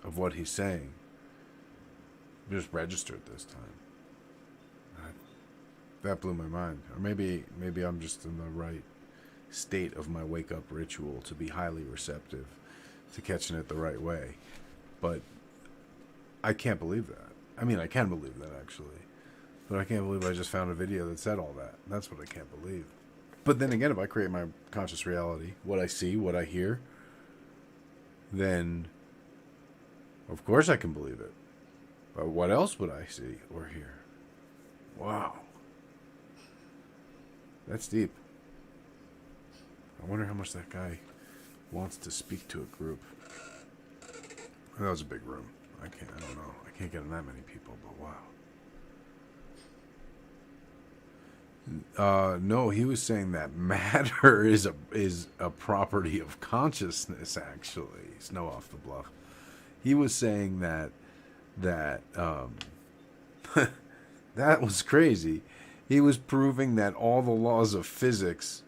of what he's saying just registered this time. That blew my mind. Or maybe I'm just in the right state of my wake-up ritual to be highly receptive to catching it the right way. But I can't believe that. I mean, I can believe that, actually. But I can't believe I just found a video that said all that. That's what I can't believe. But then again, if I create my conscious reality, what I see, what I hear, then of course I can believe it. But what else would I see or hear? Wow. That's deep. I wonder how much that guy wants to speak to a group. That was a big room. I don't know. I can't get in that many people, but wow. No, he was saying that matter is a property of consciousness, actually. Snow off the bluff. He was saying that that was crazy. He was proving that all the laws of physics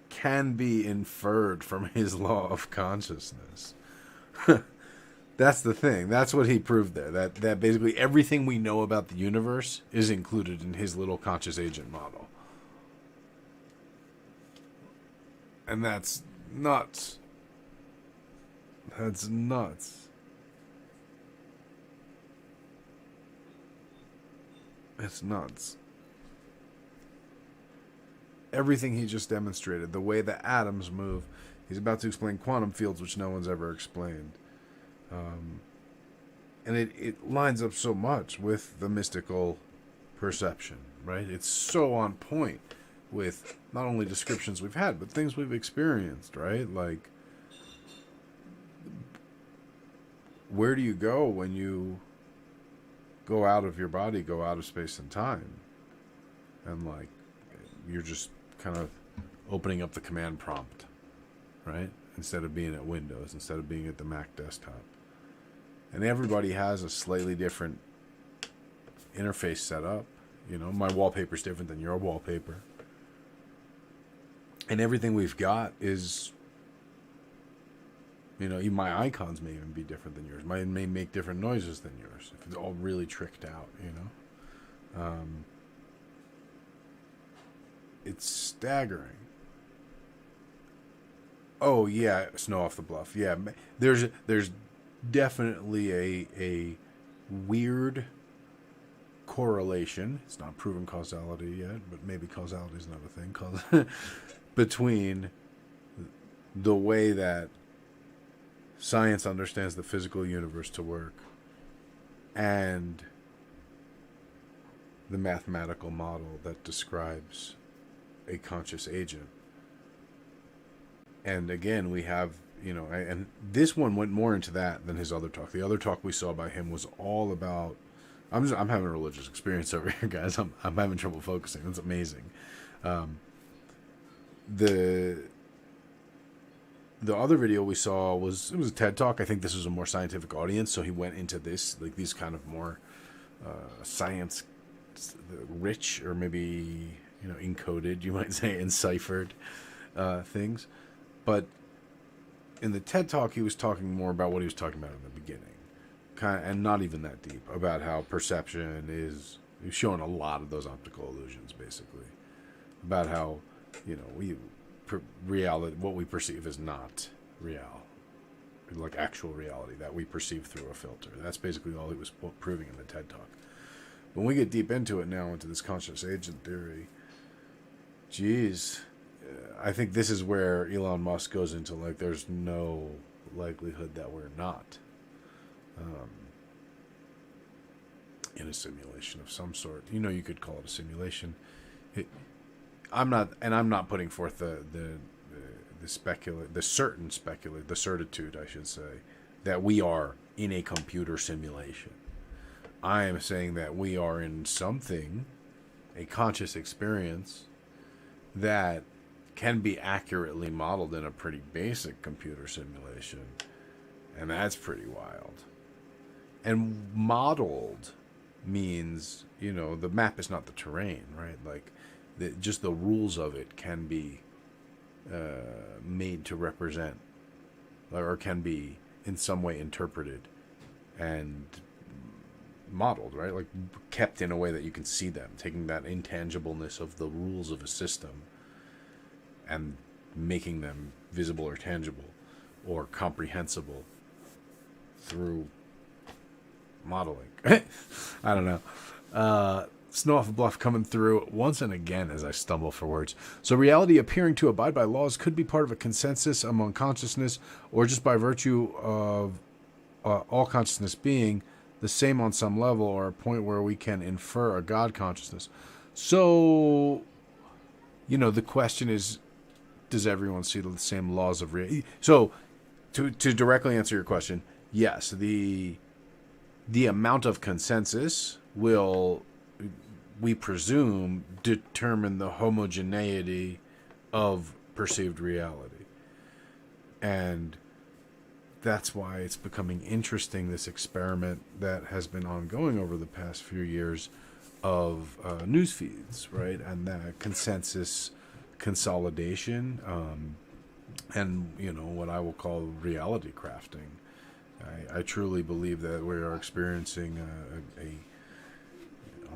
can be inferred from his law of consciousness. That's the thing. That's what he proved there. That basically everything we know about the universe is included in his little conscious agent model. And that's nuts. That's nuts. It's nuts. Everything he just demonstrated, the way the atoms move, he's about to explain quantum fields, which no one's ever explained. And it lines up so much with the mystical perception, right? It's so on point with not only descriptions we've had, but things we've experienced, right? Like where do you go when you go out of your body, go out of space and time? And like, you're just kind of opening up the command prompt, right? Instead of being at Windows, instead of being at the Mac desktop. And everybody has a slightly different interface set up. You know, my wallpaper's different than your wallpaper. And everything we've got is, you know, even my icons may even be different than yours. Mine may make different noises than yours. If it's all really tricked out, you know. It's staggering. Oh yeah, Snow Off the Bluff. Yeah, there's definitely a weird correlation. It's not proven causality yet, but maybe causality is another thing. Between the way that science understands the physical universe to work and the mathematical model that describes a conscious agent. And again, we have, you know, and this one went more into that than his other talk. The other talk we saw by him was all about, I'm having a religious experience over here, guys. I'm having trouble focusing. It's amazing. The other video we saw was a TED talk. I think this was a more scientific audience, so he went into this, like these kind of more science rich, or maybe, you know, encoded, you might say, enciphered things. But in the TED talk, he was talking more about what he was talking about in the beginning, and not even that deep, about how perception is showing a lot of those optical illusions, basically, about how, you know, reality, what we perceive is not real, like actual reality that we perceive through a filter. That's basically all he was proving in the TED talk. When we get deep into it now, into this conscious agent theory, geez, I think this is where Elon Musk goes into, like, there's no likelihood that we're not in a simulation of some sort. You know, you could call it a simulation. I'm not putting forth the certitude, I should say, that we are in a computer simulation. I am saying that we are in something, a conscious experience, that can be accurately modeled in a pretty basic computer simulation. And that's pretty wild. And modeled means, you know, the map is not the terrain, right? Like, just the rules of it can be made to represent, or can be in some way interpreted and modeled, right? Like, kept in a way that you can see them, taking that intangibleness of the rules of a system and making them visible or tangible or comprehensible through modeling. I don't know. Snow Off the Bluff coming through once and again as I stumble for words. So reality appearing to abide by laws could be part of a consensus among consciousness, or just by virtue of all consciousness being the same on some level, or a point where we can infer a God consciousness. So, you know, the question is, does everyone see the same laws of reality? So, to directly answer your question, yes, the amount of consensus will, we presume, determine the homogeneity of perceived reality. And that's why it's becoming interesting, this experiment that has been ongoing over the past few years of news feeds, right? And that consensus consolidation, and, you know, what I will call reality crafting. I truly believe that we are experiencing on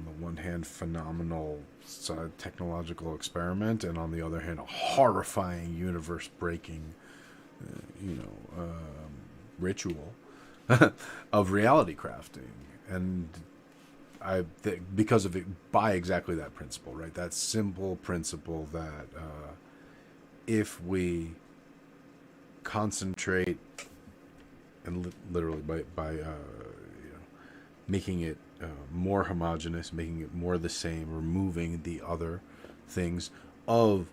the one hand, phenomenal technological experiment, and on the other hand, a horrifying universe-breaking, ritual of reality crafting. And because of it, by exactly that principle, right? That simple principle that if we concentrate, and literally by making it more homogeneous, making it more the same, removing the other things of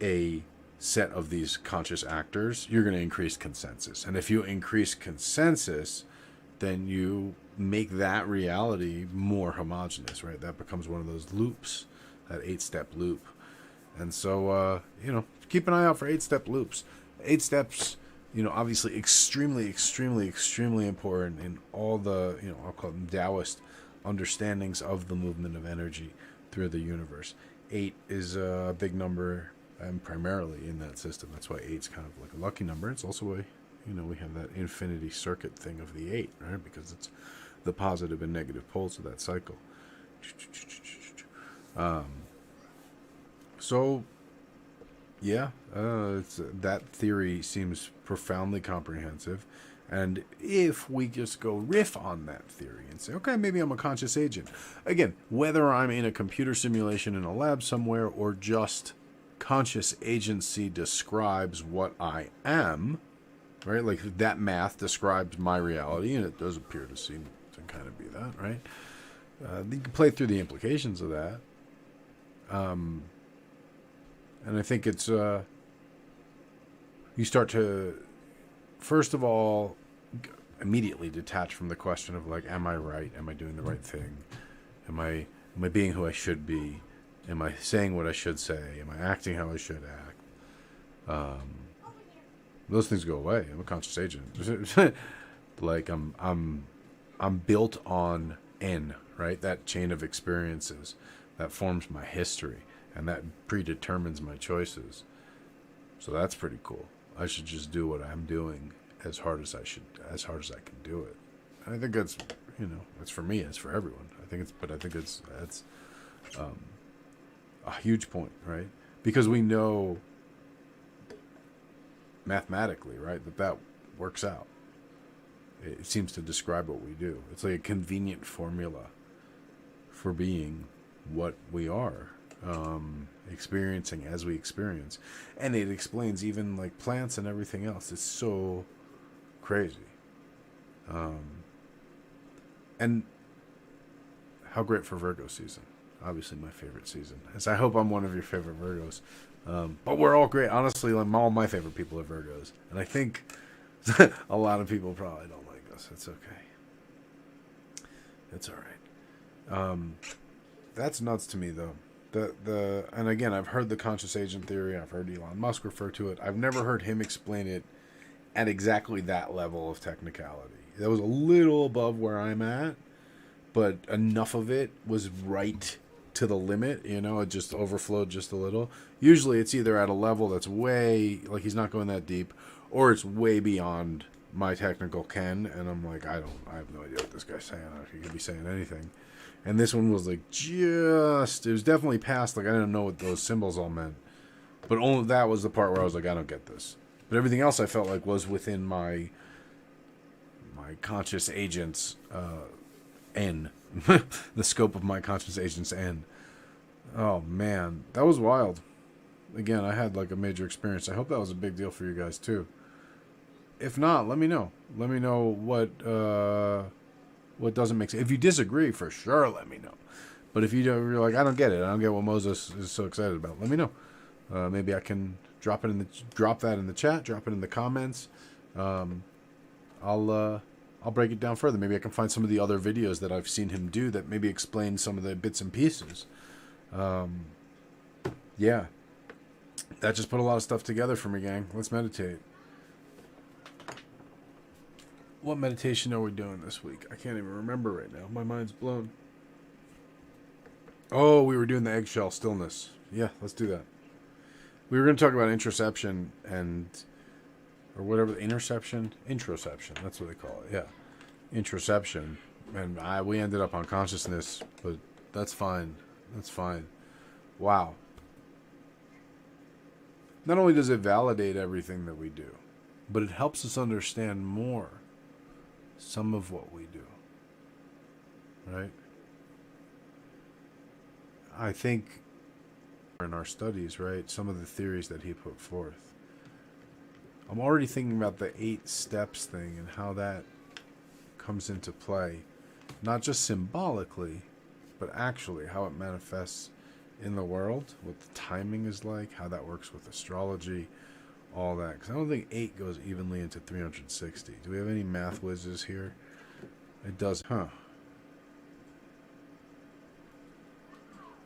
a set of these conscious actors, you're going to increase consensus. And if you increase consensus, then you make that reality more homogeneous, right? That becomes one of those loops, that 8-step loop. And so, keep an eye out for 8-step loops. 8 steps, obviously extremely, extremely, extremely important in all the, I'll call them Taoist understandings of the movement of energy through the universe. 8 is a big number, and primarily in that system. That's why 8's kind of like a lucky number. It's also why, we have that infinity circuit thing of the 8, right? Because it's the positive and negative poles of that cycle. So, yeah, that theory seems profoundly comprehensive. And if we just go riff on that theory and say, okay, maybe I'm a conscious agent. Again, whether I'm in a computer simulation in a lab somewhere or just conscious agency describes what I am, right? Like that math describes my reality, and it does appear to seem to kind of be that, right? You can play through the implications of that. And I think it's, you start to, first of all, immediately detach from the question of like, am I right? Am I doing the right thing? Am I being who I should be? Am I saying what I should say? Am I acting how I should act? Those things go away. I'm a conscious agent. Like I'm built on N, right? That chain of experiences that forms my history, and that predetermines my choices. So that's pretty cool. I should just do what I'm doing as hard as I can do it. And I think that's, it's for me, it's for everyone. I think that's a huge point, right? Because we know mathematically, right, that works out. It seems to describe what we do. It's like a convenient formula for being what we are, experiencing as we experience. And it explains even like plants and everything else. It's so crazy. And how great for Virgo season. Obviously my favorite season. As I hope I'm one of your favorite Virgos. But we're all great. Honestly, like all my favorite people are Virgos. And I think a lot of people probably don't like us. It's okay. It's all right. That's nuts to me, though. And again, I've heard the conscious agent theory. I've heard Elon Musk refer to it. I've never heard him explain it at exactly that level of technicality. That was a little above where I'm at, but enough of it was right to the limit. It just overflowed just a little. Usually, it's either at a level that's way like he's not going that deep, or it's way beyond my technical ken, and I'm like, I have no idea what this guy's saying. He could be saying anything. And this one was like it was definitely past, like I didn't know what those symbols all meant. But only that was the part where I was like, I don't get this. But everything else I felt like was within my conscious agent's N. The scope of my conscious agent's N. Oh man, that was wild. Again, I had like a major experience. I hope that was a big deal for you guys too. If not, let me know. Let me know what doesn't make sense. If you disagree, for sure, let me know. But if you're like, I don't get it. I don't get what Moses is so excited about. Let me know. Maybe I can drop that in the chat. Drop it in the comments. I'll break it down further. Maybe I can find some of the other videos that I've seen him do that maybe explain some of the bits and pieces. Yeah, that just put a lot of stuff together for me, gang. Let's meditate. What meditation are we doing this week? I can't even remember right now. My mind's blown. Oh, we were doing the eggshell stillness. Yeah, let's do that. We were going to talk about introception or whatever, Introception, that's what they call it. Yeah, introception. And we ended up on consciousness, but that's fine. That's fine. Wow. Not only does it validate everything that we do, but it helps us understand more some of what we do. Right? I think in our studies, right, some of the theories that he put forth. I'm already thinking about the 8 steps thing and how that comes into play, not just symbolically, but actually how it manifests in the world, what the timing is like, how that works with astrology, all that. Because I don't think 8 goes evenly into 360. Do we have any math whizzes here? It does, huh?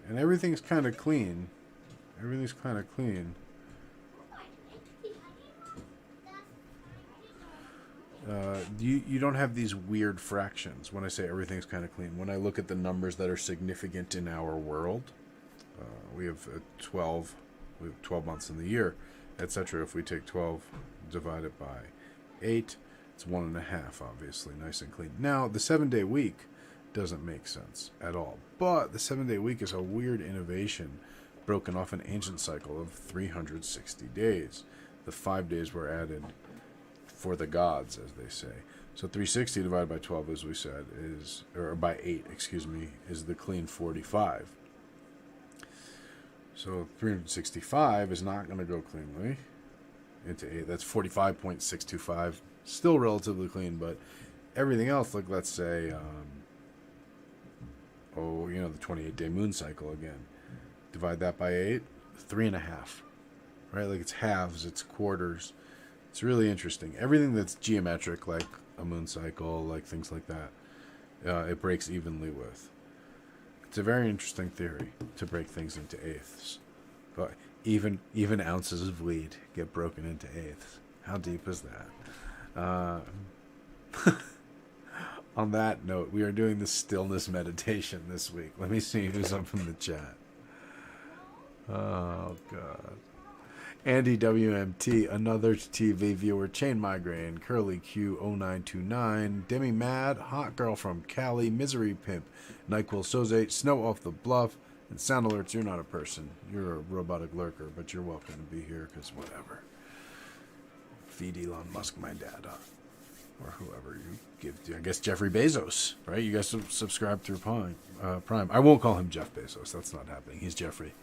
And everything's kind of clean. Everything's kind of clean. You don't have these weird fractions. When I say everything's kind of clean, when I look at the numbers that are significant in our world, we have 12. We have 12 months in the year, etc. If we take 12 divided by 8, it's 1.5. Obviously, nice and clean. Now the 7-day week doesn't make sense at all. But the 7-day week is a weird innovation, broken off an ancient cycle of 360 days. The 5 days were added for the gods, as they say. So 360 divided by 12, as we said, is, or by 8, excuse me, is the clean 45. So 365 is not going to go cleanly into 8. That's 45.625. Still relatively clean, but everything else, like let's say, the 28-day moon cycle again. Divide that by 8, 3.5. Right? Like it's halves, it's quarters. It's really interesting. Everything that's geometric, like a moon cycle, like things like that, it breaks evenly with. It's a very interesting theory to break things into eighths. But even ounces of weed get broken into eighths. How deep is that? On that note, we are doing the stillness meditation this week. Let me see who's up in the chat. Oh, God. Andy WMT, another TV viewer, Chain Migraine, Curly Q0929, Demi Mad, Hot Girl from Cali, Misery Pimp, NyQuil Soze, Snow Off the Bluff, and Sound Alerts. You're not a person. You're a robotic lurker, but you're welcome to be here because whatever. Feed Elon Musk my data. Or whoever you give to. I guess Jeffrey Bezos, right? You guys subscribe through Prime. I won't call him Jeff Bezos. That's not happening. He's Jeffrey.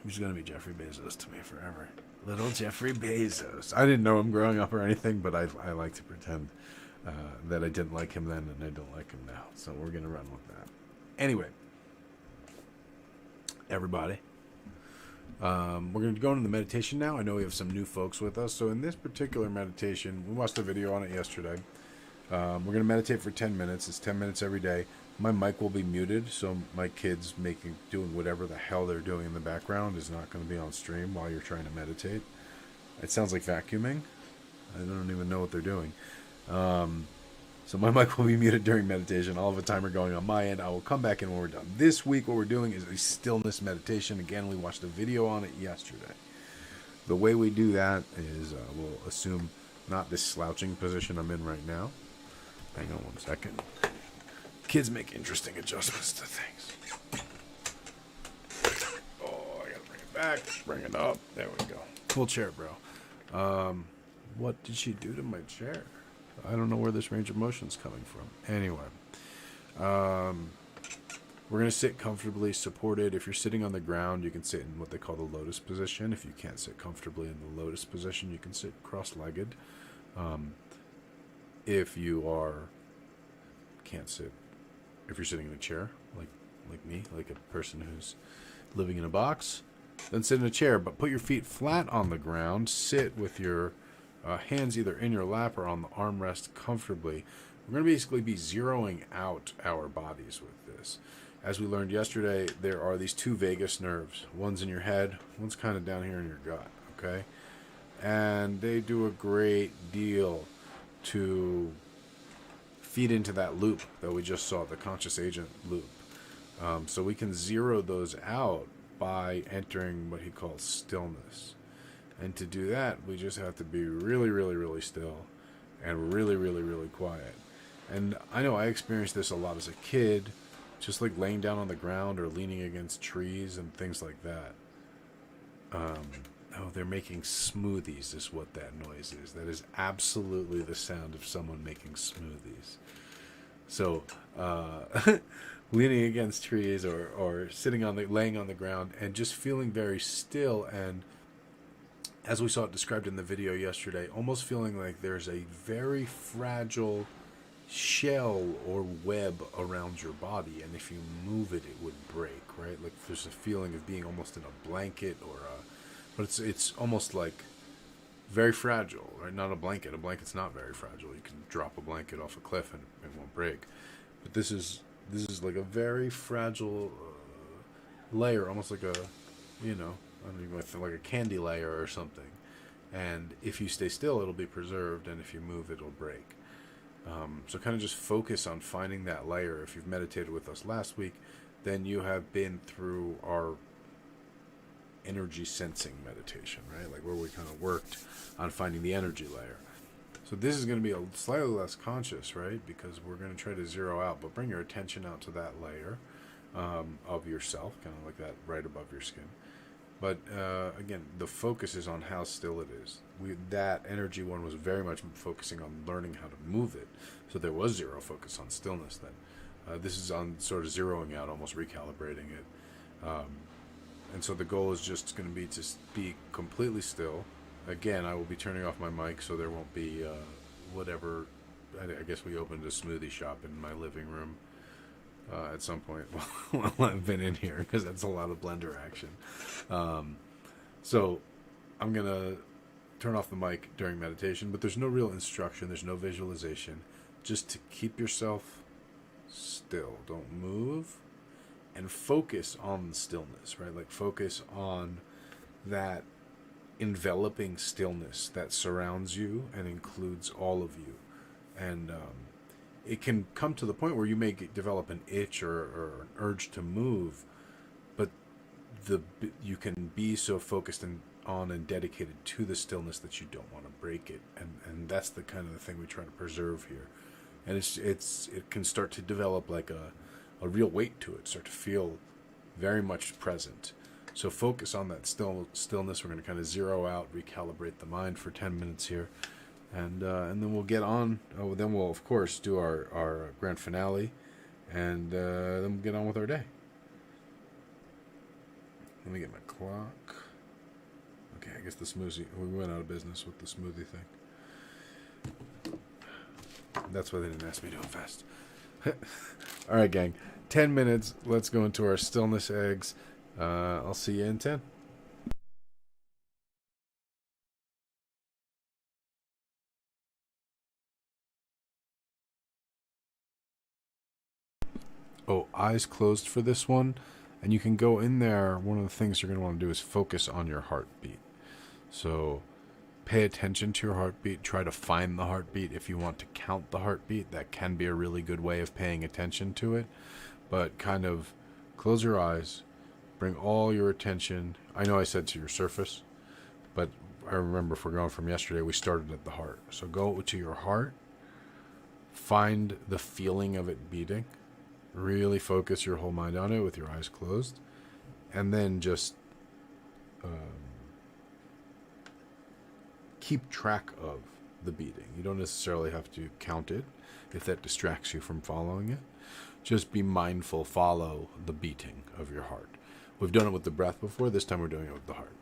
He's going to be Jeffrey Bezos to me forever. Little Jeffrey Bezos. I didn't know him growing up or anything, but I like to pretend that I didn't like him then and I don't like him now. So we're going to run with that. Anyway, everybody, we're going to go into the meditation now. I know we have some new folks with us. So in this particular meditation, we watched a video on it yesterday. We're going to meditate for 10 minutes. It's 10 minutes every day. My mic will be muted, so my kids doing whatever the hell they're doing in the background is not going to be on stream while you're trying to meditate. It sounds like vacuuming. I don't even know what they're doing. So my mic will be muted during meditation. I'll have a timer going on my end. I will come back in when we're done. This week, what we're doing is a stillness meditation. Again, we watched a video on it yesterday. The way we do that is we'll assume not this slouching position I'm in right now. Hang on one second. Kids make interesting adjustments to things. Oh, I gotta bring it back. Bring it up. There we go. Cool chair, bro. What did she do to my chair? I don't know where this range of motion's coming from. Anyway, we're gonna sit comfortably, supported. If you're sitting on the ground, you can sit in what they call the lotus position. If you can't sit comfortably in the lotus position, you can sit cross-legged. If you're sitting in a chair, like me, like a person who's living in a box, then sit in a chair, but put your feet flat on the ground. Sit with your hands either in your lap or on the armrest comfortably. We're going to basically be zeroing out our bodies with this. As we learned yesterday, there are these two vagus nerves. One's in your head, one's kind of down here in your gut, okay? And they do a great deal to feed into that loop that we just saw, the conscious agent loop. So we can zero those out by entering what he calls stillness. And to do that, we just have to be really, really, really still and really, really, really quiet. And I know I experienced this a lot as a kid, just like laying down on the ground or leaning against trees and things like that. They're making smoothies is what that noise is. That is absolutely the sound of someone making smoothies. So, leaning against trees or laying on the ground and just feeling very still, and as we saw it described in the video yesterday, almost feeling like there's a very fragile shell or web around your body, and if you move it, it would break, right? Like there's a feeling of being almost in a blanket but it's almost like very fragile, right? Not a blanket. A blanket's not very fragile. You can drop a blanket off a cliff and it won't break. But this is like a very fragile layer, almost like a, I don't even like a candy layer or something. And if you stay still, it'll be preserved, and if you move, it'll break. So kind of just focus on finding that layer. If you've meditated with us last week, then you have been through our energy sensing meditation, right? Like where we kind of worked on finding the energy layer. So this is going to be a slightly less conscious, right? Because we're going to try to zero out, but bring your attention out to that layer of yourself, kind of like that right above your skin. But again, the focus is on how still it is. That energy one was very much focusing on learning how to move it. So there was zero focus on stillness then. This is on sort of zeroing out, almost recalibrating it. And so the goal is just going to be to be completely still. Again, I will be turning off my mic so there won't be whatever. I guess we opened a smoothie shop in my living room at some point while I've been in here, because that's a lot of blender action. So I'm going to turn off the mic during meditation, but there's no real instruction. There's no visualization. Just to keep yourself still. Don't move. And focus on the stillness, right? Like focus on that enveloping stillness that surrounds you and includes all of you. And it can come to the point where you may develop an itch or an urge to move, but you can be so focused on and dedicated to the stillness that you don't want to break it. And that's the kind of the thing we try to preserve here. And it can start to develop like a real weight to it, start to feel very much present. So focus on that stillness. We're going to kind of zero out, recalibrate the mind for 10 minutes here. And then we'll get on. Then we'll, of course, do our grand finale. And then we'll get on with our day. Let me get my clock. Okay, I guess the smoothie. We went out of business with the smoothie thing. That's why they didn't ask me to invest. All right, gang. 10 minutes. Let's go into our stillness eggs. I'll see you in 10. Oh, eyes closed for this one. And you can go in there. One of the things you're going to want to do is focus on your heartbeat. So pay attention to your heartbeat. Try to find the heartbeat. If you want to count the heartbeat, that can be a really good way of paying attention to it. But kind of close your eyes. Bring all your attention. I know I said to your surface, but I remember if we're going from yesterday, we started at the heart. So go to your heart. Find the feeling of it beating. Really focus your whole mind on it with your eyes closed. And then just keep track of the beating. You don't necessarily have to count it if that distracts you from following it. Just be mindful, follow the beating of your heart. We've done it with the breath before. This time we're doing it with the heart.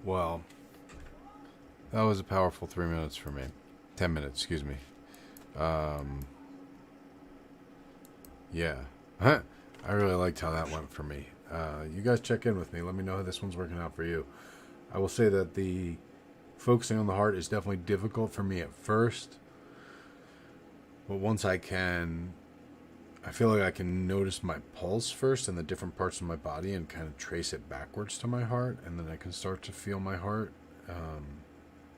Well, that was a powerful 3 minutes for me. 10 minutes, excuse me. Yeah. I really liked how that went for me. You guys check in with me. Let me know how this one's working out for you. I will say that the focusing on the heart is definitely difficult for me at first. But once I feel like I can notice my pulse first and the different parts of my body and kind of trace it backwards to my heart. And then I can start to feel my heart.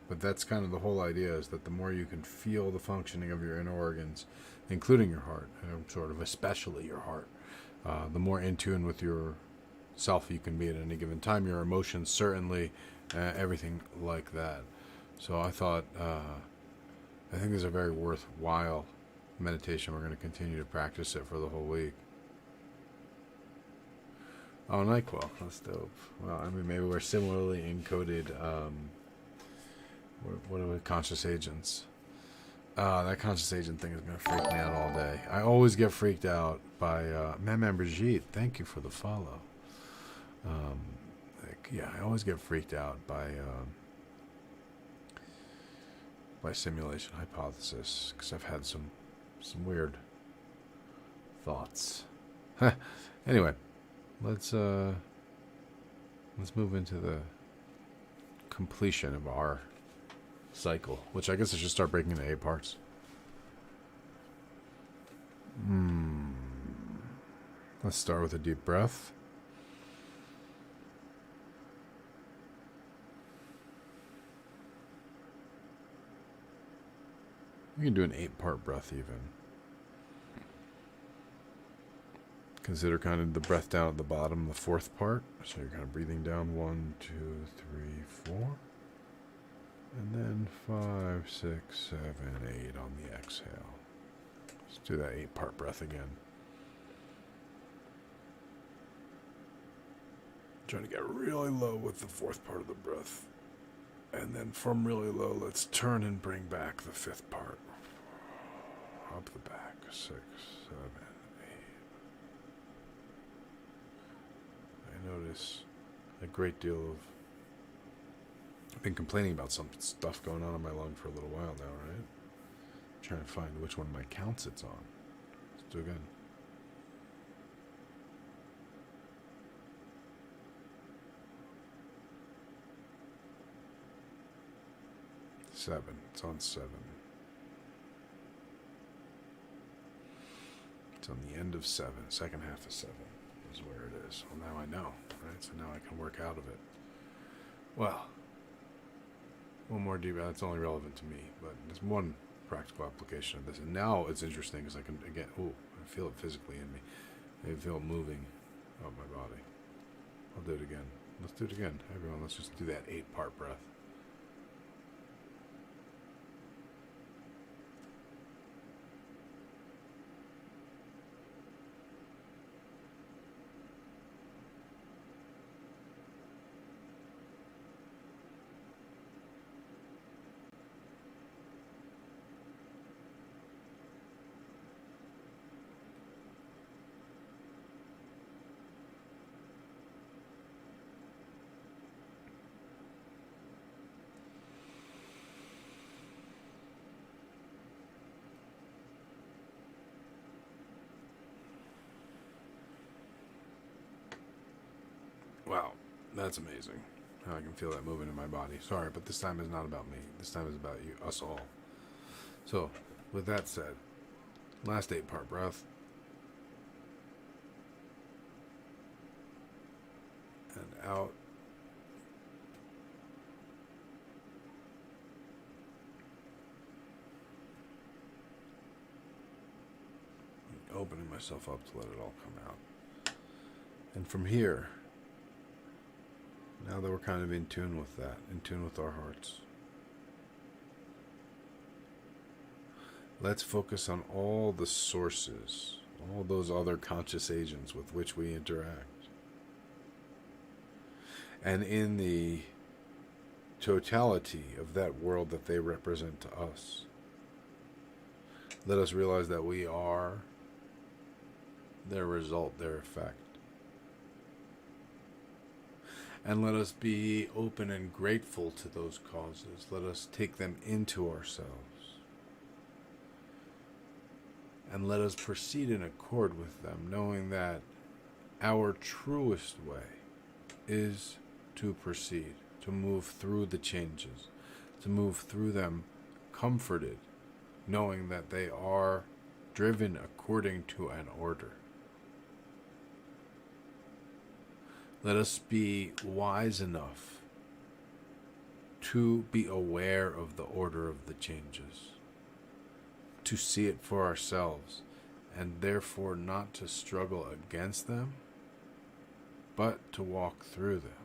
But that's kind of the whole idea, is that the more you can feel the functioning of your inner organs, including your heart, and sort of especially your heart, the more in tune with your self you can be at any given time, your emotions certainly, everything like that. So I thought, I think this is a very worthwhile meditation. We're going to continue to practice it for the whole week. Oh, NyQuil, that's dope. Well, I mean, maybe we're similarly encoded, what are we, conscious agents. That conscious agent thing is going to freak me out all day. I always get freaked out by Mem Brigitte. Thank you for the follow. I always get freaked out by simulation hypothesis, because I've had some weird thoughts. Anyway, let's move into the completion of our cycle, which I guess I should start breaking into 8 parts. Let's start with a deep breath. You can do an 8-part breath even. Consider kind of the breath down at the bottom, the 4th part. So you're kind of breathing down 1, 2, 3, 4. And then 5, 6, 7, 8 on the exhale. Let's do that 8-part breath again. Trying to get really low with the 4th part of the breath. And then from really low, let's turn and bring back the 5th part. Up the back. 6, 7, 8. I notice a great deal of... I've been complaining about some stuff going on in my lung for a little while now, right? I'm trying to find which one of my counts it's on. Let's do it again. Seven. It's on 7. It's on the end of 7. Second half of 7 is where it is. Well, now I know, right? So now I can work out of it. Well, one more deep breath. It's only relevant to me, but there's one practical application of this. And now it's interesting because I can, again, I feel it physically in me. I feel it moving up my body. I'll do it again. Let's do it again. Everyone, let's just do that 8-part breath. Wow, that's amazing. How I can feel that moving in my body. Sorry, but this time is not about me. This time is about you, us all. So, with that said, last 8-part breath. And out. And opening myself up to let it all come out. And from here, now that we're kind of in tune with that, in tune with our hearts, let's focus on all the sources, all those other conscious agents with which we interact. And in the totality of that world that they represent to us, let us realize that we are their result, their effect. And let us be open and grateful to those causes. Let us take them into ourselves. And let us proceed in accord with them, knowing that our truest way is to proceed, to move through the changes, to move through them comforted, knowing that they are driven according to an order. Let us be wise enough to be aware of the order of the changes, to see it for ourselves, and therefore not to struggle against them, but to walk through them.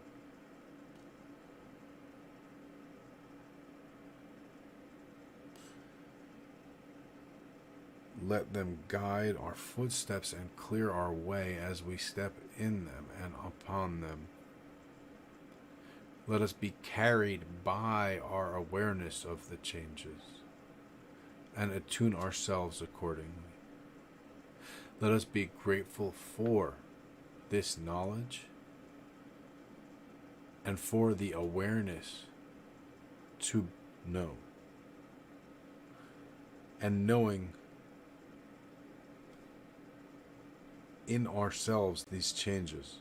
Let them guide our footsteps and clear our way as we step in them and upon them. Let us be carried by our awareness of the changes and attune ourselves accordingly. Let us be grateful for this knowledge and for the awareness to know. And knowing in ourselves these changes,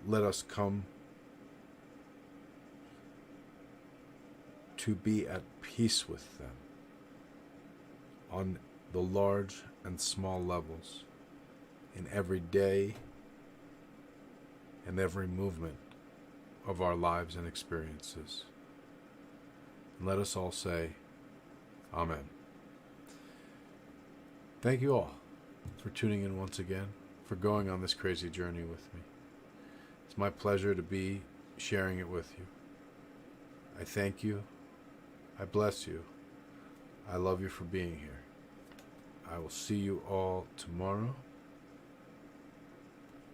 let us come to be at peace with them on the large and small levels, in every day and every movement of our lives and experiences. And let us all say, Amen. Thank you all for tuning in once again, for going on this crazy journey with me. It's my pleasure to be sharing it with you. I thank you. I bless you. I love you for being here. I will see you all tomorrow,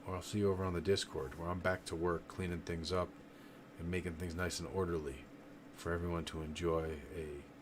or I'll see you over on the Discord, where I'm back to work cleaning things up and making things nice and orderly for everyone to enjoy a